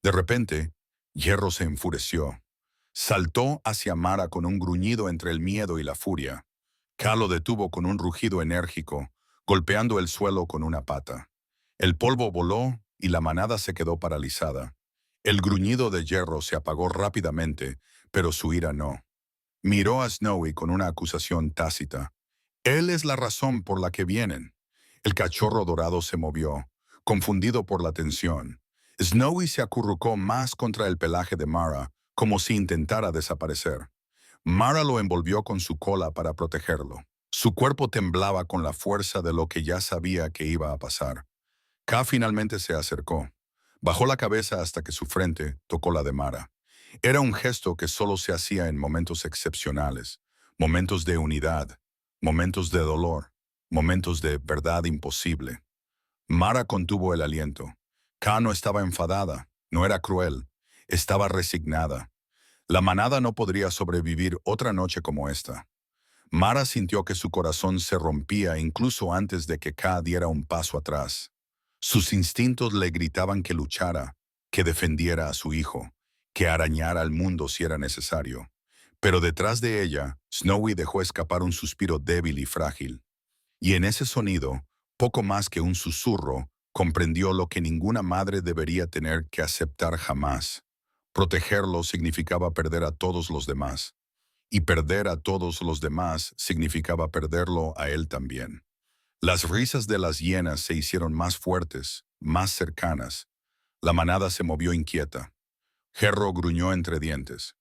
De repente, Hierro se enfureció. Saltó hacia Mara con un gruñido entre el miedo y la furia. K lo detuvo con un rugido enérgico, golpeando el suelo con una pata. El polvo voló y la manada se quedó paralizada. El gruñido de Hierro se apagó rápidamente, pero su ira no. Miró a Snowy con una acusación tácita. Él es la razón por la que vienen. El cachorro dorado se movió, confundido por la tensión. Snowy se acurrucó más contra el pelaje de Mara, como si intentara desaparecer. Mara lo envolvió con su cola para protegerlo. Su cuerpo temblaba con la fuerza de lo que ya sabía que iba a pasar. K finalmente se acercó. Bajó la cabeza hasta que su frente tocó la de Mara. Era un gesto que solo se hacía en momentos excepcionales, momentos de unidad, momentos de dolor, momentos de verdad imposible. Mara contuvo el aliento. K no estaba enfadada, no era cruel, estaba resignada. La manada no podría sobrevivir otra noche como esta. Mara sintió que su corazón se rompía incluso antes de que K diera un paso atrás. Sus instintos le gritaban que luchara, que defendiera a su hijo, que arañara al mundo si era necesario. Pero detrás de ella, Snowy dejó escapar un suspiro débil y frágil. Y en ese sonido, poco más que un susurro, comprendió lo que ninguna madre debería tener que aceptar jamás. Protegerlo significaba perder a todos los demás. Y perder a todos los demás significaba perderlo a él también. Las risas de las hienas se hicieron más fuertes, más cercanas. La manada se movió inquieta. Herro gruñó entre dientes.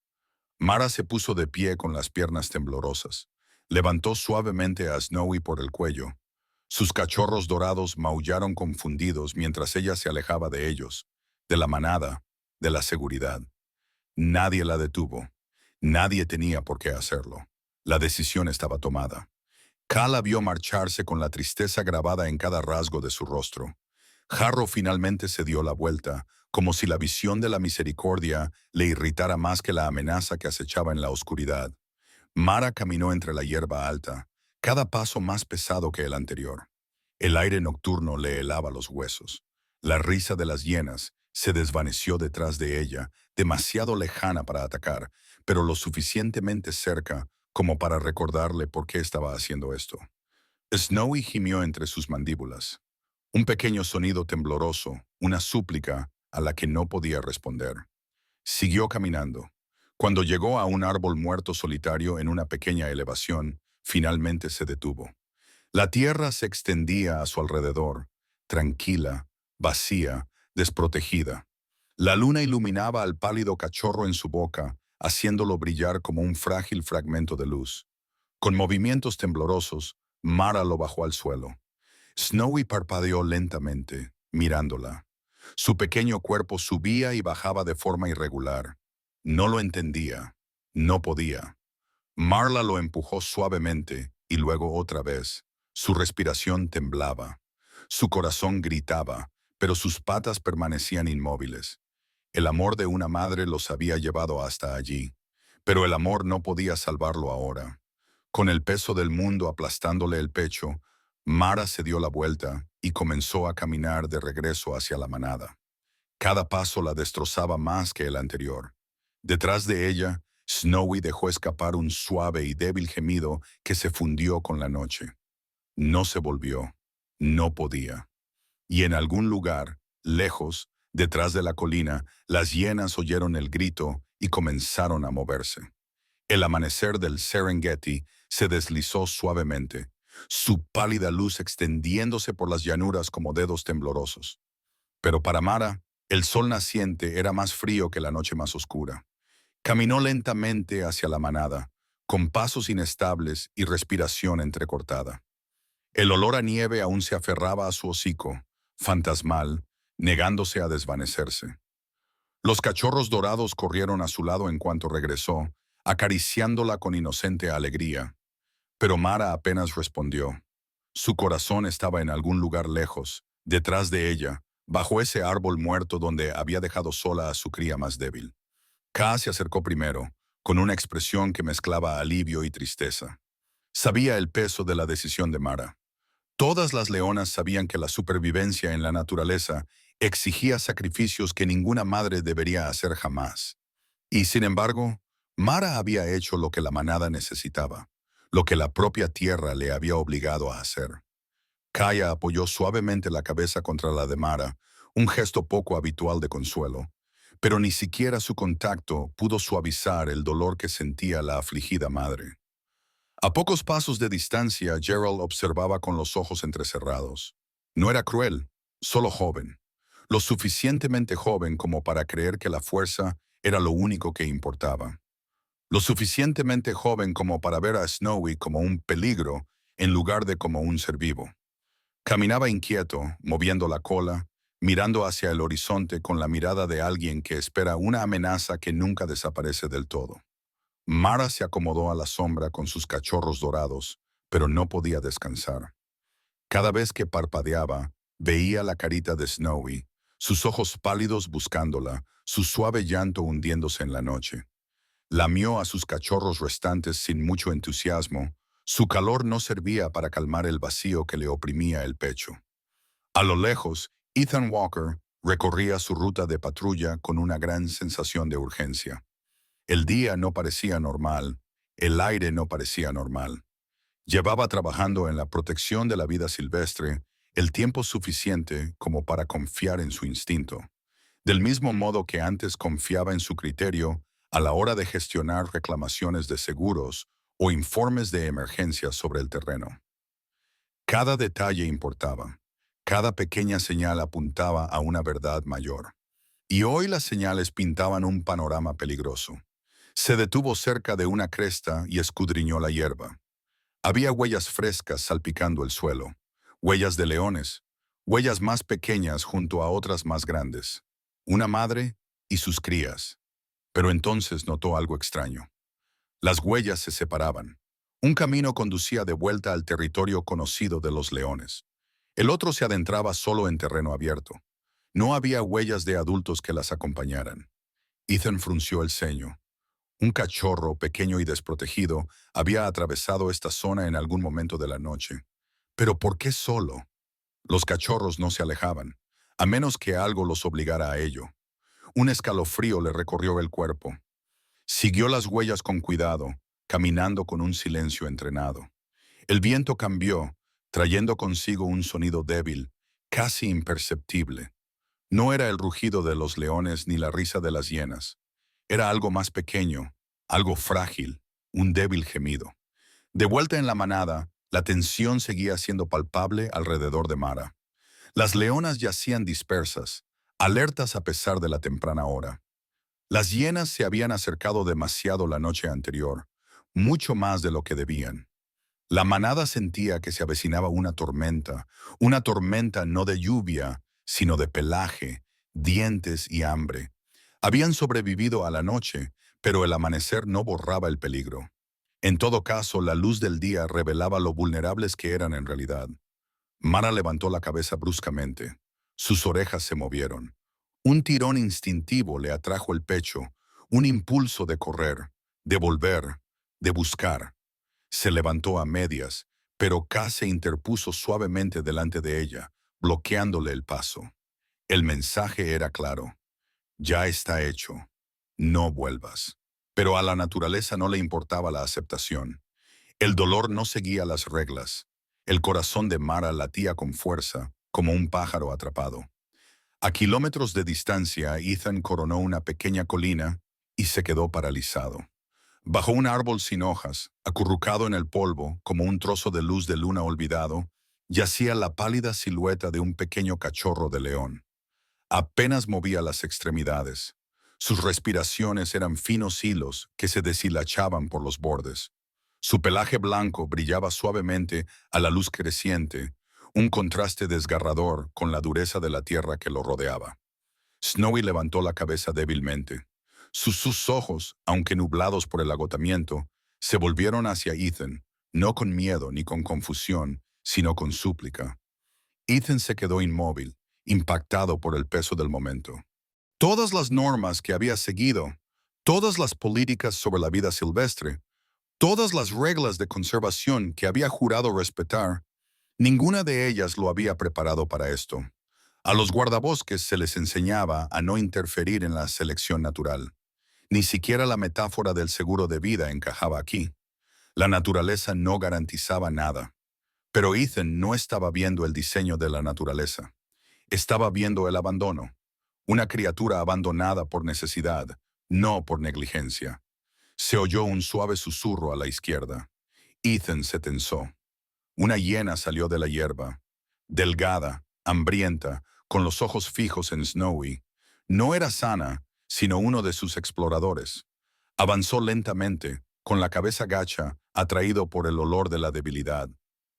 Mara se puso de pie con las piernas temblorosas. Levantó suavemente a Snowy por el cuello. Sus cachorros dorados maullaron confundidos mientras ella se alejaba de ellos, de la manada, de la seguridad. Nadie la detuvo. Nadie tenía por qué hacerlo. La decisión estaba tomada. K la vio marcharse con la tristeza grabada en cada rasgo de su rostro. Jarro finalmente se dio la vuelta, como si la visión de la misericordia le irritara más que la amenaza que acechaba en la oscuridad. Mara caminó entre la hierba alta, cada paso más pesado que el anterior. El aire nocturno le helaba los huesos. La risa de las hienas se desvaneció detrás de ella, demasiado lejana para atacar, pero lo suficientemente cerca como para recordarle por qué estaba haciendo esto. Snowy gimió entre sus mandíbulas. Un pequeño sonido tembloroso, una súplica a la que no podía responder. Siguió caminando. Cuando llegó a un árbol muerto solitario en una pequeña elevación, finalmente se detuvo. La tierra se extendía a su alrededor, tranquila, vacía, desprotegida. La luna iluminaba al pálido cachorro en su boca, haciéndolo brillar como un frágil fragmento de luz. Con movimientos temblorosos, Mara lo bajó al suelo. Snowy parpadeó lentamente, mirándola. Su pequeño cuerpo subía y bajaba de forma irregular. No lo entendía. No podía. Marla lo empujó suavemente y luego otra vez. Su respiración temblaba. Su corazón gritaba, pero sus patas permanecían inmóviles. El amor de una madre los había llevado hasta allí, pero el amor no podía salvarlo ahora. Con el peso del mundo aplastándole el pecho, Mara se dio la vuelta y comenzó a caminar de regreso hacia la manada. Cada paso la destrozaba más que el anterior. Detrás de ella, Snowy dejó escapar un suave y débil gemido que se fundió con la noche. No se volvió. No podía. Y en algún lugar, lejos, detrás de la colina, las hienas oyeron el grito y comenzaron a moverse. El amanecer del Serengeti se deslizó suavemente, su pálida luz extendiéndose por las llanuras como dedos temblorosos. Pero para Mara, el sol naciente era más frío que la noche más oscura. Caminó lentamente hacia la manada, con pasos inestables y respiración entrecortada. El olor a nieve aún se aferraba a su hocico, fantasmal, negándose a desvanecerse. Los cachorros dorados corrieron a su lado en cuanto regresó, acariciándola con inocente alegría. Pero Mara apenas respondió. Su corazón estaba en algún lugar lejos, detrás de ella, bajo ese árbol muerto donde había dejado sola a su cría más débil. Kaa se acercó primero, con una expresión que mezclaba alivio y tristeza. Sabía el peso de la decisión de Mara. Todas las leonas sabían que la supervivencia en la naturaleza exigía sacrificios que ninguna madre debería hacer jamás. Y sin embargo, Mara había hecho lo que la manada necesitaba, lo que la propia tierra le había obligado a hacer. Kaya apoyó suavemente la cabeza contra la de Mara, un gesto poco habitual de consuelo, pero ni siquiera su contacto pudo suavizar el dolor que sentía la afligida madre. A pocos pasos de distancia, Gerald observaba con los ojos entrecerrados. No era cruel, solo joven. Lo suficientemente joven como para creer que la fuerza era lo único que importaba. Lo suficientemente joven como para ver a Snowy como un peligro en lugar de como un ser vivo. Caminaba inquieto, moviendo la cola, mirando hacia el horizonte con la mirada de alguien que espera una amenaza que nunca desaparece del todo. Mara se acomodó a la sombra con sus cachorros dorados, pero no podía descansar. Cada vez que parpadeaba, veía la carita de Snowy, sus ojos pálidos buscándola, su suave llanto hundiéndose en la noche. Lamió a sus cachorros restantes sin mucho entusiasmo. Su calor no servía para calmar el vacío que le oprimía el pecho. A lo lejos, Ethan Walker recorría su ruta de patrulla con una gran sensación de urgencia. El día no parecía normal, el aire no parecía normal. Llevaba trabajando en la protección de la vida silvestre el tiempo suficiente como para confiar en su instinto, del mismo modo que antes confiaba en su criterio a la hora de gestionar reclamaciones de seguros o informes de emergencia sobre el terreno. Cada detalle importaba, cada pequeña señal apuntaba a una verdad mayor. Y hoy las señales pintaban un panorama peligroso. Se detuvo cerca de una cresta y escudriñó la hierba. Había huellas frescas salpicando el suelo, huellas de leones, huellas más pequeñas junto a otras más grandes. Una madre y sus crías. Pero entonces notó algo extraño. Las huellas se separaban. Un camino conducía de vuelta al territorio conocido de los leones. El otro se adentraba solo en terreno abierto. No había huellas de adultos que las acompañaran. Ethan frunció el ceño. Un cachorro, pequeño y desprotegido, había atravesado esta zona en algún momento de la noche. ¿Pero por qué solo? Los cachorros no se alejaban, a menos que algo los obligara a ello. Un escalofrío le recorrió el cuerpo. Siguió las huellas con cuidado, caminando con un silencio entrenado. El viento cambió, trayendo consigo un sonido débil, casi imperceptible. No era el rugido de los leones ni la risa de las hienas. Era algo más pequeño, algo frágil, un débil gemido. De vuelta en la manada, la tensión seguía siendo palpable alrededor de Mara. Las leonas yacían dispersas, alertas a pesar de la temprana hora. Las hienas se habían acercado demasiado la noche anterior, mucho más de lo que debían. La manada sentía que se avecinaba una tormenta no de lluvia, sino de pelaje, dientes y hambre. Habían sobrevivido a la noche, pero el amanecer no borraba el peligro. En todo caso, la luz del día revelaba lo vulnerables que eran en realidad. Mara levantó la cabeza bruscamente. Sus orejas se movieron. Un tirón instintivo le atrajo el pecho, un impulso de correr, de volver, de buscar. Se levantó a medias, pero K se interpuso suavemente delante de ella, bloqueándole el paso. El mensaje era claro: ya está hecho, no vuelvas. Pero a la naturaleza no le importaba la aceptación. El dolor no seguía las reglas. El corazón de Mara latía con fuerza, como un pájaro atrapado. A kilómetros de distancia, Ethan coronó una pequeña colina y se quedó paralizado. Bajo un árbol sin hojas, acurrucado en el polvo, como un trozo de luz de luna olvidado, yacía la pálida silueta de un pequeño cachorro de león. Apenas movía las extremidades. Sus respiraciones eran finos hilos que se deshilachaban por los bordes. Su pelaje blanco brillaba suavemente a la luz creciente, un contraste desgarrador con la dureza de la tierra que lo rodeaba. Snowy levantó la cabeza débilmente. Sus ojos, aunque nublados por el agotamiento, se volvieron hacia Ethan, no con miedo ni con confusión, sino con súplica. Ethan se quedó inmóvil, impactado por el peso del momento. Todas las normas que había seguido, todas las políticas sobre la vida silvestre, todas las reglas de conservación que había jurado respetar, ninguna de ellas lo había preparado para esto. A los guardabosques se les enseñaba a no interferir en la selección natural. Ni siquiera la metáfora del seguro de vida encajaba aquí. La naturaleza no garantizaba nada. Pero Ethan no estaba viendo el diseño de la naturaleza. Estaba viendo el abandono. Una criatura abandonada por necesidad, no por negligencia. Se oyó un suave susurro a la izquierda. Ethan se tensó. Una hiena salió de la hierba. Delgada, hambrienta, con los ojos fijos en Snowy. No era sana, sino uno de sus exploradores. Avanzó lentamente, con la cabeza gacha, atraído por el olor de la debilidad.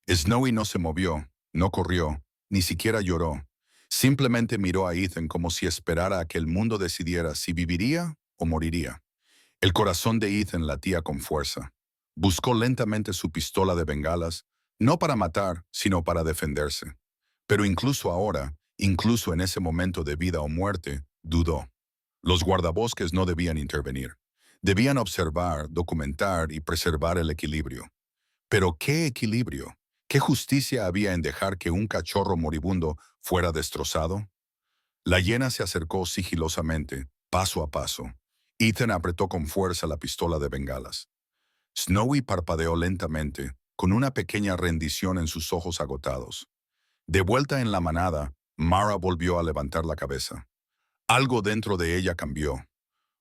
Snowy no se movió, no corrió, ni siquiera lloró. Simplemente miró a Ethan como si esperara a que el mundo decidiera si viviría o moriría. El corazón de Ethan latía con fuerza. Buscó lentamente su pistola de bengalas, no para matar, sino para defenderse. Pero incluso ahora, incluso en ese momento de vida o muerte, dudó. Los guardabosques no debían intervenir. Debían observar, documentar y preservar el equilibrio. Pero ¿qué equilibrio? ¿Qué justicia había en dejar que un cachorro moribundo fuera destrozado? La hiena se acercó sigilosamente, paso a paso. Ethan apretó con fuerza la pistola de bengalas. Snowy parpadeó lentamente, con una pequeña rendición en sus ojos agotados. De vuelta en la manada, Mara volvió a levantar la cabeza. Algo dentro de ella cambió.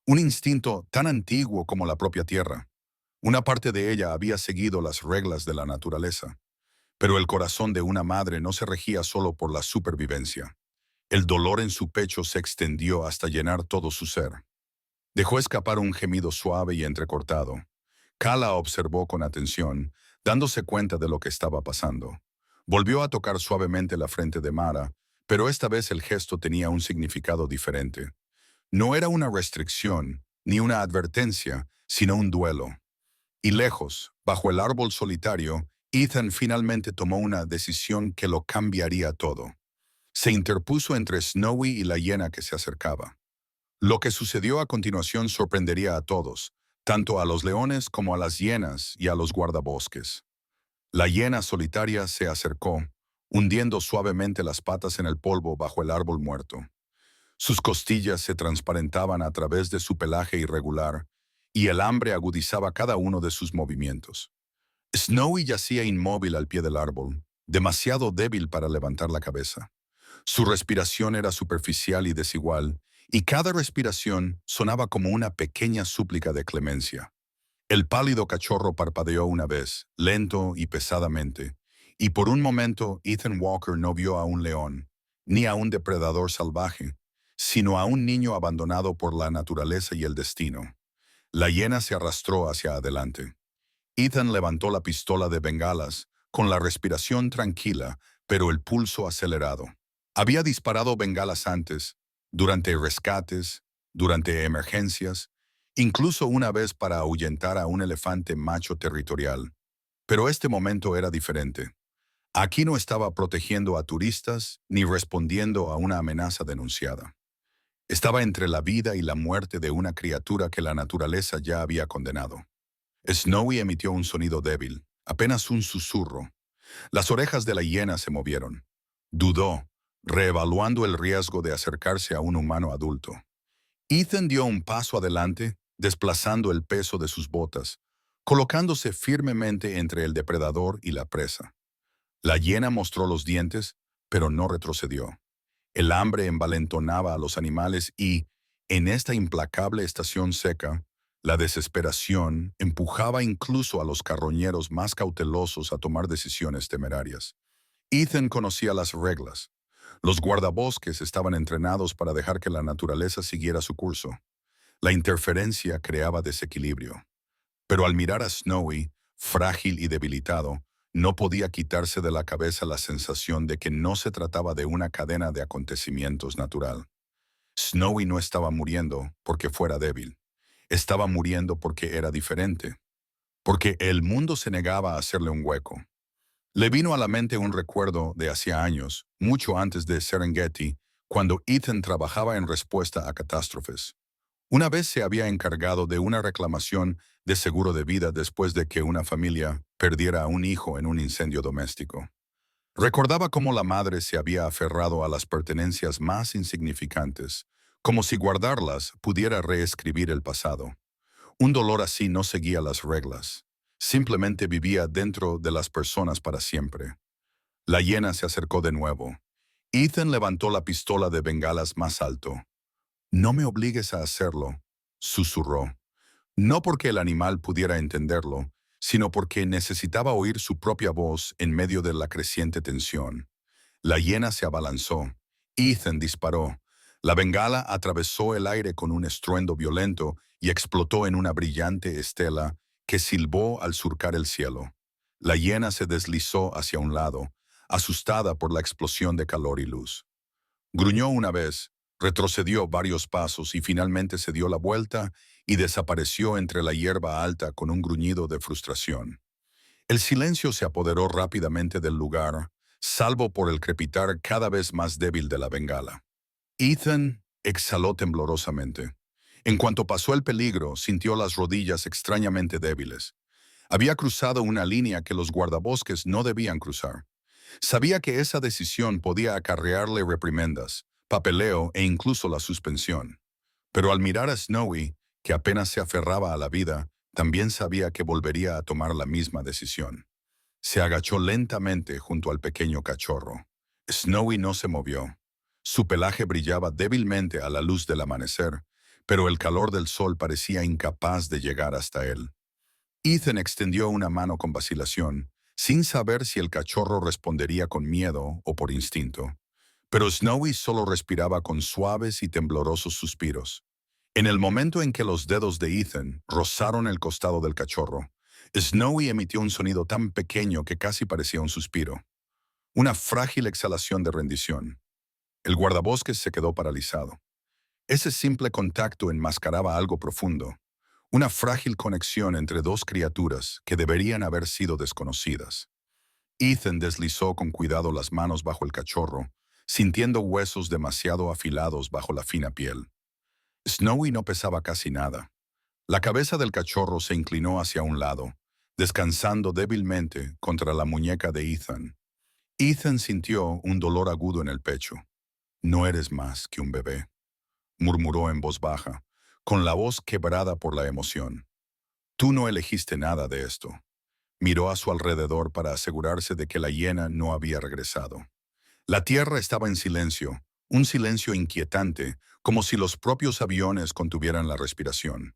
Un instinto tan antiguo como la propia tierra. Una parte de ella había seguido las reglas de la naturaleza. Pero el corazón de una madre no se regía solo por la supervivencia. El dolor en su pecho se extendió hasta llenar todo su ser. Dejó escapar un gemido suave y entrecortado. Kala observó con atención, dándose cuenta de lo que estaba pasando. Volvió a tocar suavemente la frente de Mara, pero esta vez el gesto tenía un significado diferente. No era una restricción, ni una advertencia, sino un duelo. Y lejos, bajo el árbol solitario, Ethan finalmente tomó una decisión que lo cambiaría todo. Se interpuso entre Snowy y la hiena que se acercaba. Lo que sucedió a continuación sorprendería a todos, tanto a los leones como a las hienas y a los guardabosques. La hiena solitaria se acercó, hundiendo suavemente las patas en el polvo bajo el árbol muerto. Sus costillas se transparentaban a través de su pelaje irregular, y el hambre agudizaba cada uno de sus movimientos. Snowy yacía inmóvil al pie del árbol, demasiado débil para levantar la cabeza. Su respiración era superficial y desigual, y cada respiración sonaba como una pequeña súplica de clemencia. El pálido cachorro parpadeó una vez, lento y pesadamente, y por un momento Ethan Walker no vio a un león, ni a un depredador salvaje, sino a un niño abandonado por la naturaleza y el destino. La hiena se arrastró hacia adelante. Ethan levantó la pistola de bengalas, con la respiración tranquila, pero el pulso acelerado. Había disparado bengalas antes, durante rescates, durante emergencias, incluso una vez para ahuyentar a un elefante macho territorial. Pero este momento era diferente. Aquí no estaba protegiendo a turistas ni respondiendo a una amenaza denunciada. Estaba entre la vida y la muerte de una criatura que la naturaleza ya había condenado. Snowy emitió un sonido débil, apenas un susurro. Las orejas de la hiena se movieron. Dudó, reevaluando el riesgo de acercarse a un humano adulto. Ethan dio un paso adelante, desplazando el peso de sus botas, colocándose firmemente entre el depredador y la presa. La hiena mostró los dientes, pero no retrocedió. El hambre envalentonaba a los animales y, en esta implacable estación seca, la desesperación empujaba incluso a los carroñeros más cautelosos a tomar decisiones temerarias. Ethan conocía las reglas. Los guardabosques estaban entrenados para dejar que la naturaleza siguiera su curso. La interferencia creaba desequilibrio. Pero al mirar a Snowy, frágil y debilitado, no podía quitarse de la cabeza la sensación de que no se trataba de una cadena de acontecimientos natural. Snowy no estaba muriendo porque fuera débil. Estaba muriendo porque era diferente. Porque el mundo se negaba a hacerle un hueco. Le vino a la mente un recuerdo de hacía años, mucho antes de Serengeti, cuando Ethan trabajaba en respuesta a catástrofes. Una vez se había encargado de una reclamación de seguro de vida después de que una familia perdiera a un hijo en un incendio doméstico. Recordaba cómo la madre se había aferrado a las pertenencias más insignificantes, como si guardarlas pudiera reescribir el pasado. Un dolor así no seguía las reglas. Simplemente vivía dentro de las personas para siempre. La hiena se acercó de nuevo. Ethan levantó la pistola de bengalas más alto. «No me obligues a hacerlo», susurró. No porque el animal pudiera entenderlo, sino porque necesitaba oír su propia voz en medio de la creciente tensión. La hiena se abalanzó. Ethan disparó. La bengala atravesó el aire con un estruendo violento y explotó en una brillante estela que silbó al surcar el cielo. La hiena se deslizó hacia un lado, asustada por la explosión de calor y luz. Gruñó una vez, retrocedió varios pasos y finalmente se dio la vuelta y desapareció entre la hierba alta con un gruñido de frustración. El silencio se apoderó rápidamente del lugar, salvo por el crepitar cada vez más débil de la bengala. Ethan exhaló temblorosamente. En cuanto pasó el peligro, sintió las rodillas extrañamente débiles. Había cruzado una línea que los guardabosques no debían cruzar. Sabía que esa decisión podía acarrearle reprimendas, papeleo e incluso la suspensión. Pero al mirar a Snowy, que apenas se aferraba a la vida, también sabía que volvería a tomar la misma decisión. Se agachó lentamente junto al pequeño cachorro. Snowy no se movió. Su pelaje brillaba débilmente a la luz del amanecer, pero el calor del sol parecía incapaz de llegar hasta él. Ethan extendió una mano con vacilación, sin saber si el cachorro respondería con miedo o por instinto. Pero Snowy solo respiraba con suaves y temblorosos suspiros. En el momento en que los dedos de Ethan rozaron el costado del cachorro, Snowy emitió un sonido tan pequeño que casi parecía un suspiro. Una frágil exhalación de rendición. El guardabosques se quedó paralizado. Ese simple contacto enmascaraba algo profundo. Una frágil conexión entre dos criaturas que deberían haber sido desconocidas. Ethan deslizó con cuidado las manos bajo el cachorro, sintiendo huesos demasiado afilados bajo la fina piel. Snowy no pesaba casi nada. La cabeza del cachorro se inclinó hacia un lado, descansando débilmente contra la muñeca de Ethan. Ethan sintió un dolor agudo en el pecho. «No eres más que un bebé», murmuró en voz baja, con la voz quebrada por la emoción. «Tú no elegiste nada de esto». Miró a su alrededor para asegurarse de que la hiena no había regresado. La tierra estaba en silencio, un silencio inquietante, como si los propios aviones contuvieran la respiración.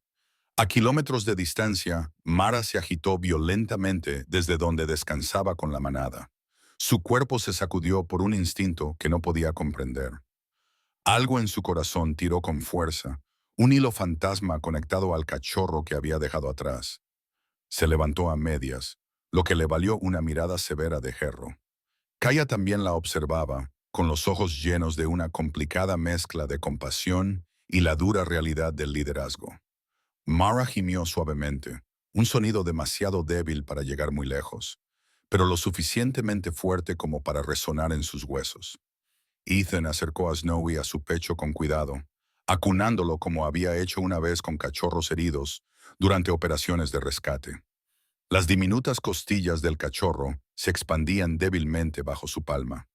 A kilómetros de distancia, Mara se agitó violentamente desde donde descansaba con la manada. Su cuerpo se sacudió por un instinto que no podía comprender. Algo en su corazón tiró con fuerza, un hilo fantasma conectado al cachorro que había dejado atrás. Se levantó a medias, lo que le valió una mirada severa de Herro. Kaya también la observaba, con los ojos llenos de una complicada mezcla de compasión y la dura realidad del liderazgo. Mara gimió suavemente, un sonido demasiado débil para llegar muy lejos, pero lo suficientemente fuerte como para resonar en sus huesos. Ethan acercó a Snowy a su pecho con cuidado, acunándolo como había hecho una vez con cachorros heridos durante operaciones de rescate. Las diminutas costillas del cachorro se expandían débilmente bajo su palma.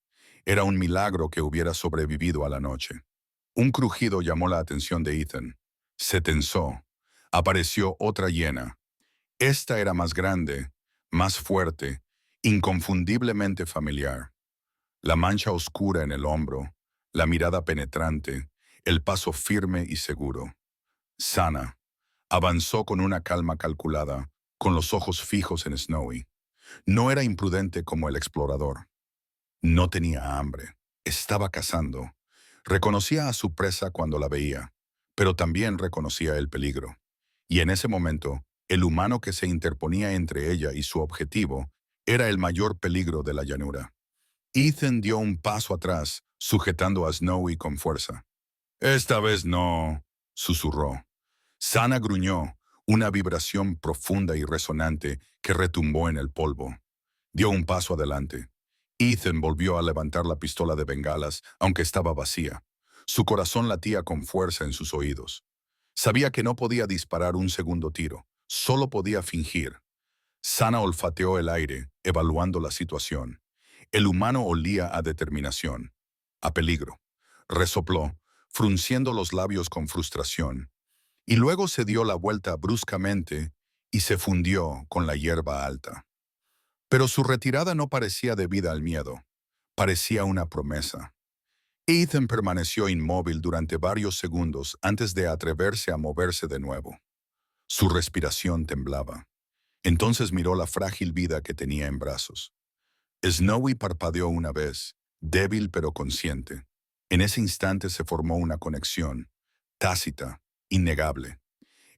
Era un milagro que hubiera sobrevivido a la noche. Un crujido llamó la atención de Ethan. Se tensó. Apareció otra hiena. Esta era más grande, más fuerte, inconfundiblemente familiar. La mancha oscura en el hombro, la mirada penetrante, el paso firme y seguro. Sana. Avanzó con una calma calculada, con los ojos fijos en Snowy. No era imprudente como el explorador. No tenía hambre. Estaba cazando. Reconocía a su presa cuando la veía, pero también reconocía el peligro. Y en ese momento, el humano que se interponía entre ella y su objetivo era el mayor peligro de la llanura. Ethan dio un paso atrás, sujetando a Snowy con fuerza. «Esta vez no», susurró. Sana gruñó, una vibración profunda y resonante que retumbó en el polvo. Dio un paso adelante. Ethan volvió a levantar la pistola de bengalas, aunque estaba vacía. Su corazón latía con fuerza en sus oídos. Sabía que no podía disparar un segundo tiro, solo podía fingir. Sana olfateó el aire, evaluando la situación. El humano olía a determinación, a peligro. Resopló, frunciendo los labios con frustración, y luego se dio la vuelta bruscamente y se fundió con la hierba alta. Pero su retirada no parecía debida al miedo, parecía una promesa. Ethan permaneció inmóvil durante varios segundos antes de atreverse a moverse de nuevo. Su respiración temblaba. Entonces miró la frágil vida que tenía en brazos. Snowy parpadeó una vez, débil pero consciente. En ese instante se formó una conexión, tácita, innegable.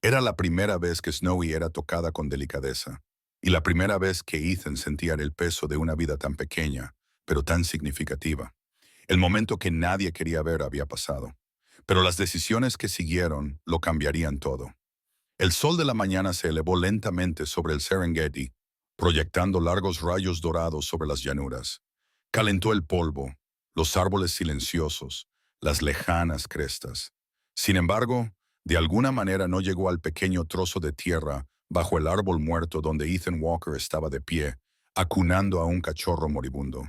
Era la primera vez que Snowy era tocada con delicadeza, y la primera vez que Ethan sentía el peso de una vida tan pequeña, pero tan significativa. El momento que nadie quería ver había pasado, pero las decisiones que siguieron lo cambiarían todo. El sol de la mañana se elevó lentamente sobre el Serengeti, proyectando largos rayos dorados sobre las llanuras. Calentó el polvo, los árboles silenciosos, las lejanas crestas. Sin embargo, de alguna manera no llegó al pequeño trozo de tierra bajo el árbol muerto donde Ethan Walker estaba de pie, acunando a un cachorro moribundo.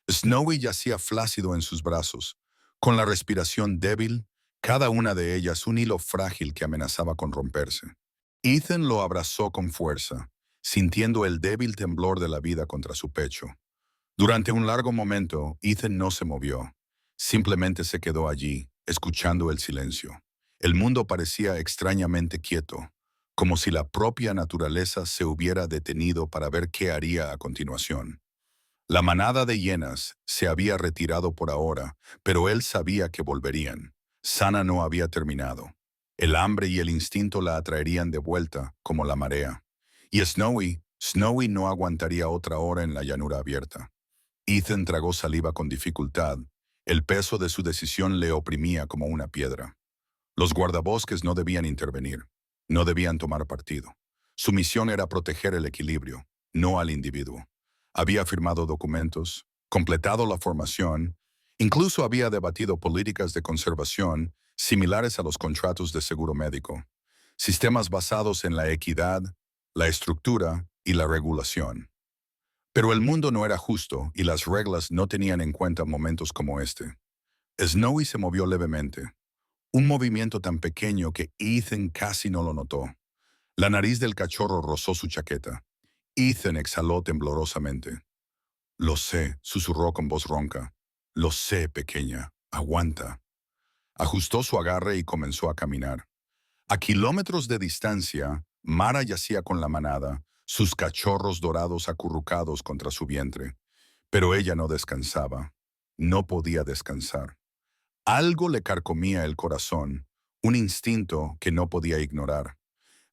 Snowy yacía flácido en sus brazos, con la respiración débil, cada una de ellas un hilo frágil que amenazaba con romperse. Ethan lo abrazó con fuerza, sintiendo el débil temblor de la vida contra su pecho. Durante un largo momento, Ethan no se movió. Simplemente se quedó allí, escuchando el silencio. El mundo parecía extrañamente quieto, como si la propia naturaleza se hubiera detenido para ver qué haría a continuación. La manada de hienas se había retirado por ahora, pero él sabía que volverían. Sana no había terminado. El hambre y el instinto la atraerían de vuelta, como la marea. Y Snowy no aguantaría otra hora en la llanura abierta. Ethan tragó saliva con dificultad. El peso de su decisión le oprimía como una piedra. Los guardabosques no debían intervenir, no debían tomar partido. Su misión era proteger el equilibrio, no al individuo. Había firmado documentos, completado la formación, incluso había debatido políticas de conservación similares a los contratos de seguro médico, sistemas basados en la equidad, la estructura y la regulación. Pero el mundo no era justo y las reglas no tenían en cuenta momentos como este. Snowy se movió levemente, un movimiento tan pequeño que Ethan casi no lo notó. La nariz del cachorro rozó su chaqueta. Ethan exhaló temblorosamente. «Lo sé», susurró con voz ronca. «Lo sé, pequeña. Aguanta». Ajustó su agarre y comenzó a caminar. A kilómetros de distancia, Mara yacía con la manada, sus cachorros dorados acurrucados contra su vientre. Pero ella no descansaba. No podía descansar. Algo le carcomía el corazón, un instinto que no podía ignorar.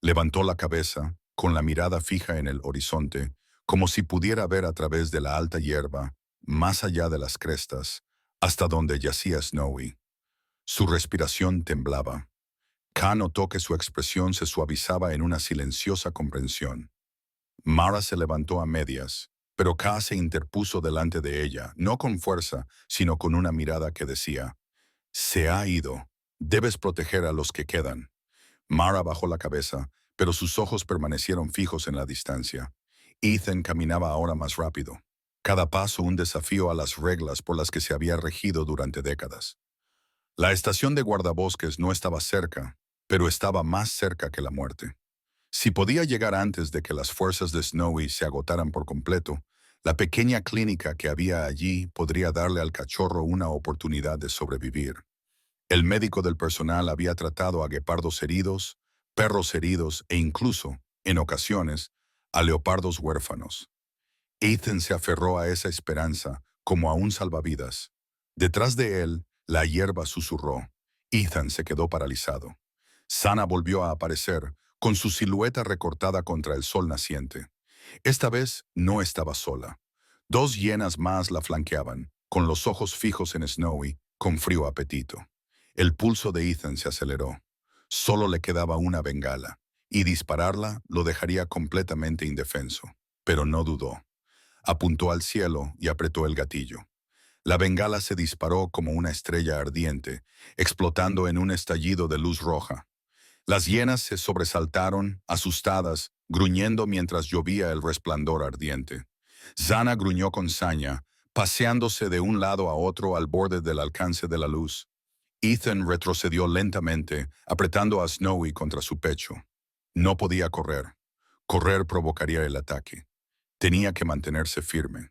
Levantó la cabeza, con la mirada fija en el horizonte, como si pudiera ver a través de la alta hierba, más allá de las crestas, hasta donde yacía Snowy. Su respiración temblaba. Ka notó que su expresión se suavizaba en una silenciosa comprensión. Mara se levantó a medias, pero Ka se interpuso delante de ella, no con fuerza, sino con una mirada que decía: «Se ha ido. Debes proteger a los que quedan». Mara bajó la cabeza, pero sus ojos permanecieron fijos en la distancia. Ethan caminaba ahora más rápido. cada paso un desafío a las reglas por las que se había regido durante décadas. La estación de guardabosques no estaba cerca, pero estaba más cerca que la muerte. Si podía llegar antes de que las fuerzas de Snowy se agotaran por completo, la pequeña clínica que había allí podría darle al cachorro una oportunidad de sobrevivir. El médico del personal había tratado a guepardos heridos, perros heridos e incluso, en ocasiones, a leopardos huérfanos. Ethan se aferró a esa esperanza como a un salvavidas. Detrás de él, la hierba susurró. Ethan se quedó paralizado. Sana volvió a aparecer, con su silueta recortada contra el sol naciente. Esta vez no estaba sola. Dos hienas más la flanqueaban, con los ojos fijos en Snowy, con frío apetito. El pulso de Ethan se aceleró. Solo le quedaba una bengala, y dispararla lo dejaría completamente indefenso. Pero no dudó. Apuntó al cielo y apretó el gatillo. La bengala se disparó como una estrella ardiente, explotando en un estallido de luz roja. Las hienas se sobresaltaron, asustadas, gruñendo mientras llovía el resplandor ardiente. Zana gruñó con saña, paseándose de un lado a otro al borde del alcance de la luz. Ethan retrocedió lentamente, apretando a Snowy contra su pecho. No podía correr. Correr provocaría el ataque. Tenía que mantenerse firme.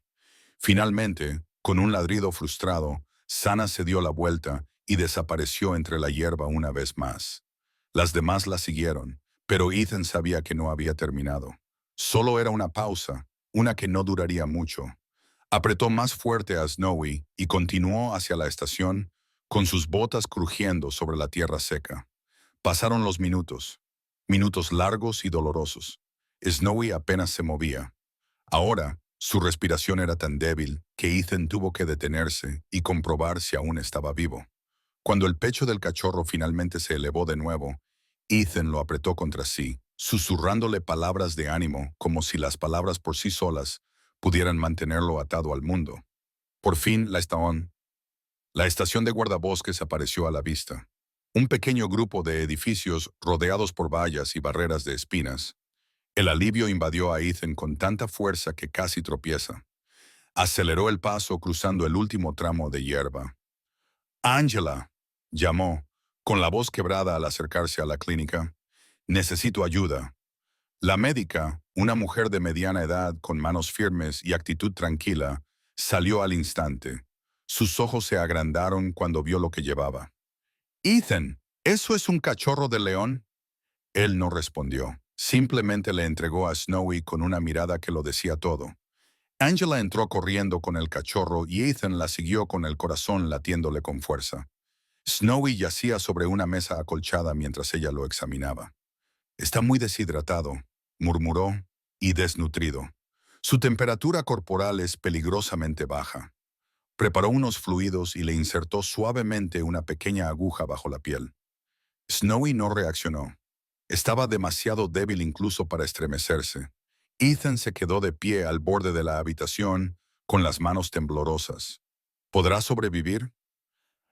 Finalmente, con un ladrido frustrado, Sana se dio la vuelta y desapareció entre la hierba una vez más. Las demás la siguieron, pero Ethan sabía que no había terminado. Solo era una pausa, una que no duraría mucho. Apretó más fuerte a Snowy y continuó hacia la estación, con sus botas crujiendo sobre la tierra seca. Pasaron los minutos, minutos largos y dolorosos. Snowy apenas se movía. Ahora, su respiración era tan débil que Ethan tuvo que detenerse y comprobar si aún estaba vivo. Cuando el pecho del cachorro finalmente se elevó de nuevo, Ethan lo apretó contra sí, susurrándole palabras de ánimo como si las palabras por sí solas pudieran mantenerlo atado al mundo. Por fin, la estación de guardabosques apareció a la vista. Un pequeño grupo de edificios rodeados por vallas y barreras de espinas. El alivio invadió a Ethan con tanta fuerza que casi tropieza. Aceleró el paso cruzando el último tramo de hierba. «Angela», llamó, con la voz quebrada al acercarse a la clínica. «Necesito ayuda». La médica, una mujer de mediana edad con manos firmes y actitud tranquila, salió al instante. Sus ojos se agrandaron cuando vio lo que llevaba. «Ethan, ¿eso es un cachorro de león?» Él no respondió. Simplemente le entregó a Snowy con una mirada que lo decía todo. Angela entró corriendo con el cachorro y Ethan la siguió con el corazón latiéndole con fuerza. Snowy yacía sobre una mesa acolchada mientras ella lo examinaba. «Está muy deshidratado», murmuró, «y desnutrido. Su temperatura corporal es peligrosamente baja». Preparó unos fluidos y le insertó suavemente una pequeña aguja bajo la piel. Snowy no reaccionó. Estaba demasiado débil incluso para estremecerse. Ethan se quedó de pie al borde de la habitación, con las manos temblorosas. ¿Podrá sobrevivir?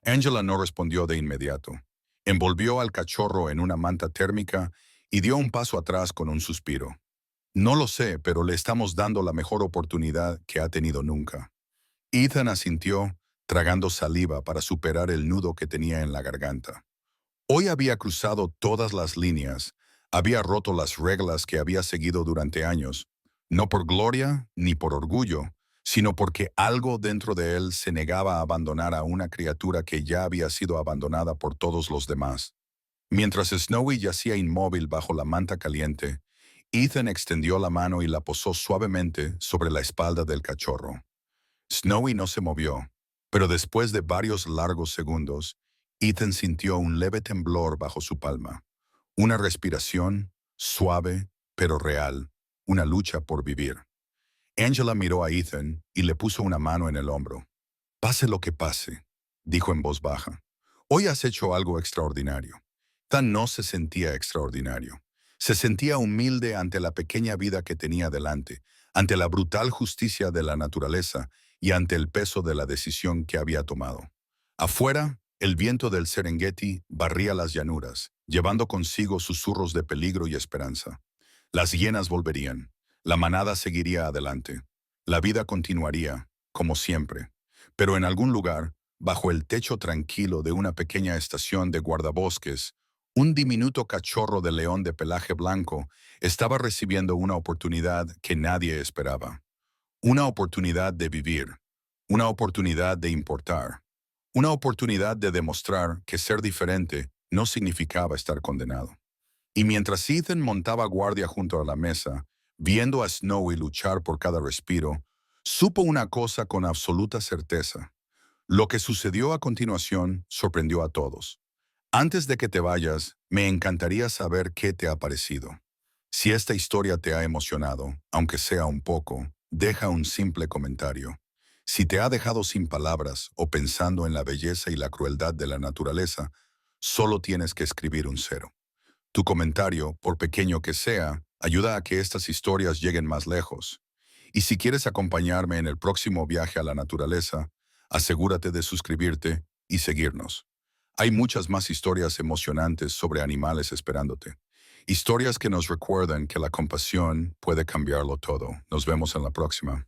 Angela no respondió de inmediato. Envolvió al cachorro en una manta térmica y dio un paso atrás con un suspiro. «No lo sé, pero le estamos dando la mejor oportunidad que ha tenido nunca». Ethan asintió, tragando saliva para superar el nudo que tenía en la garganta. Hoy había cruzado todas las líneas, había roto las reglas que había seguido durante años, no por gloria ni por orgullo, sino porque algo dentro de él se negaba a abandonar a una criatura que ya había sido abandonada por todos los demás. Mientras Snowy yacía inmóvil bajo la manta caliente, Ethan extendió la mano y la posó suavemente sobre la espalda del cachorro. Snowy no se movió, pero después de varios largos segundos, Ethan sintió un leve temblor bajo su palma. Una respiración, suave, pero real, una lucha por vivir. Angela miró a Ethan y le puso una mano en el hombro. «Pase lo que pase», dijo en voz baja. «Hoy has hecho algo extraordinario». Ethan no se sentía extraordinario. Se sentía humilde ante la pequeña vida que tenía delante, ante la brutal justicia de la naturaleza y ante el peso de la decisión que había tomado. Afuera, el viento del Serengeti barría las llanuras, llevando consigo susurros de peligro y esperanza. Las hienas volverían. La manada seguiría adelante. La vida continuaría, como siempre, pero en algún lugar, bajo el techo tranquilo de una pequeña estación de guardabosques, un diminuto cachorro de león de pelaje blanco estaba recibiendo una oportunidad que nadie esperaba. Una oportunidad de vivir, una oportunidad de importar, una oportunidad de demostrar que ser diferente no significaba estar condenado. Y mientras Ethan montaba guardia junto a la mesa, viendo a Snowy luchar por cada respiro, supo una cosa con absoluta certeza. Lo que sucedió a continuación sorprendió a todos. Antes de que te vayas, me encantaría saber qué te ha parecido. Si esta historia te ha emocionado, aunque sea un poco, deja un simple comentario. Si te ha dejado sin palabras o pensando en la belleza y la crueldad de la naturaleza, solo tienes que escribir un cero. Tu comentario, por pequeño que sea, ayuda a que estas historias lleguen más lejos. Y si quieres acompañarme en el próximo viaje a la naturaleza, asegúrate de suscribirte y seguirnos. Hay muchas más historias emocionantes sobre animales esperándote. Historias que nos recuerdan que la compasión puede cambiarlo todo. Nos vemos en la próxima.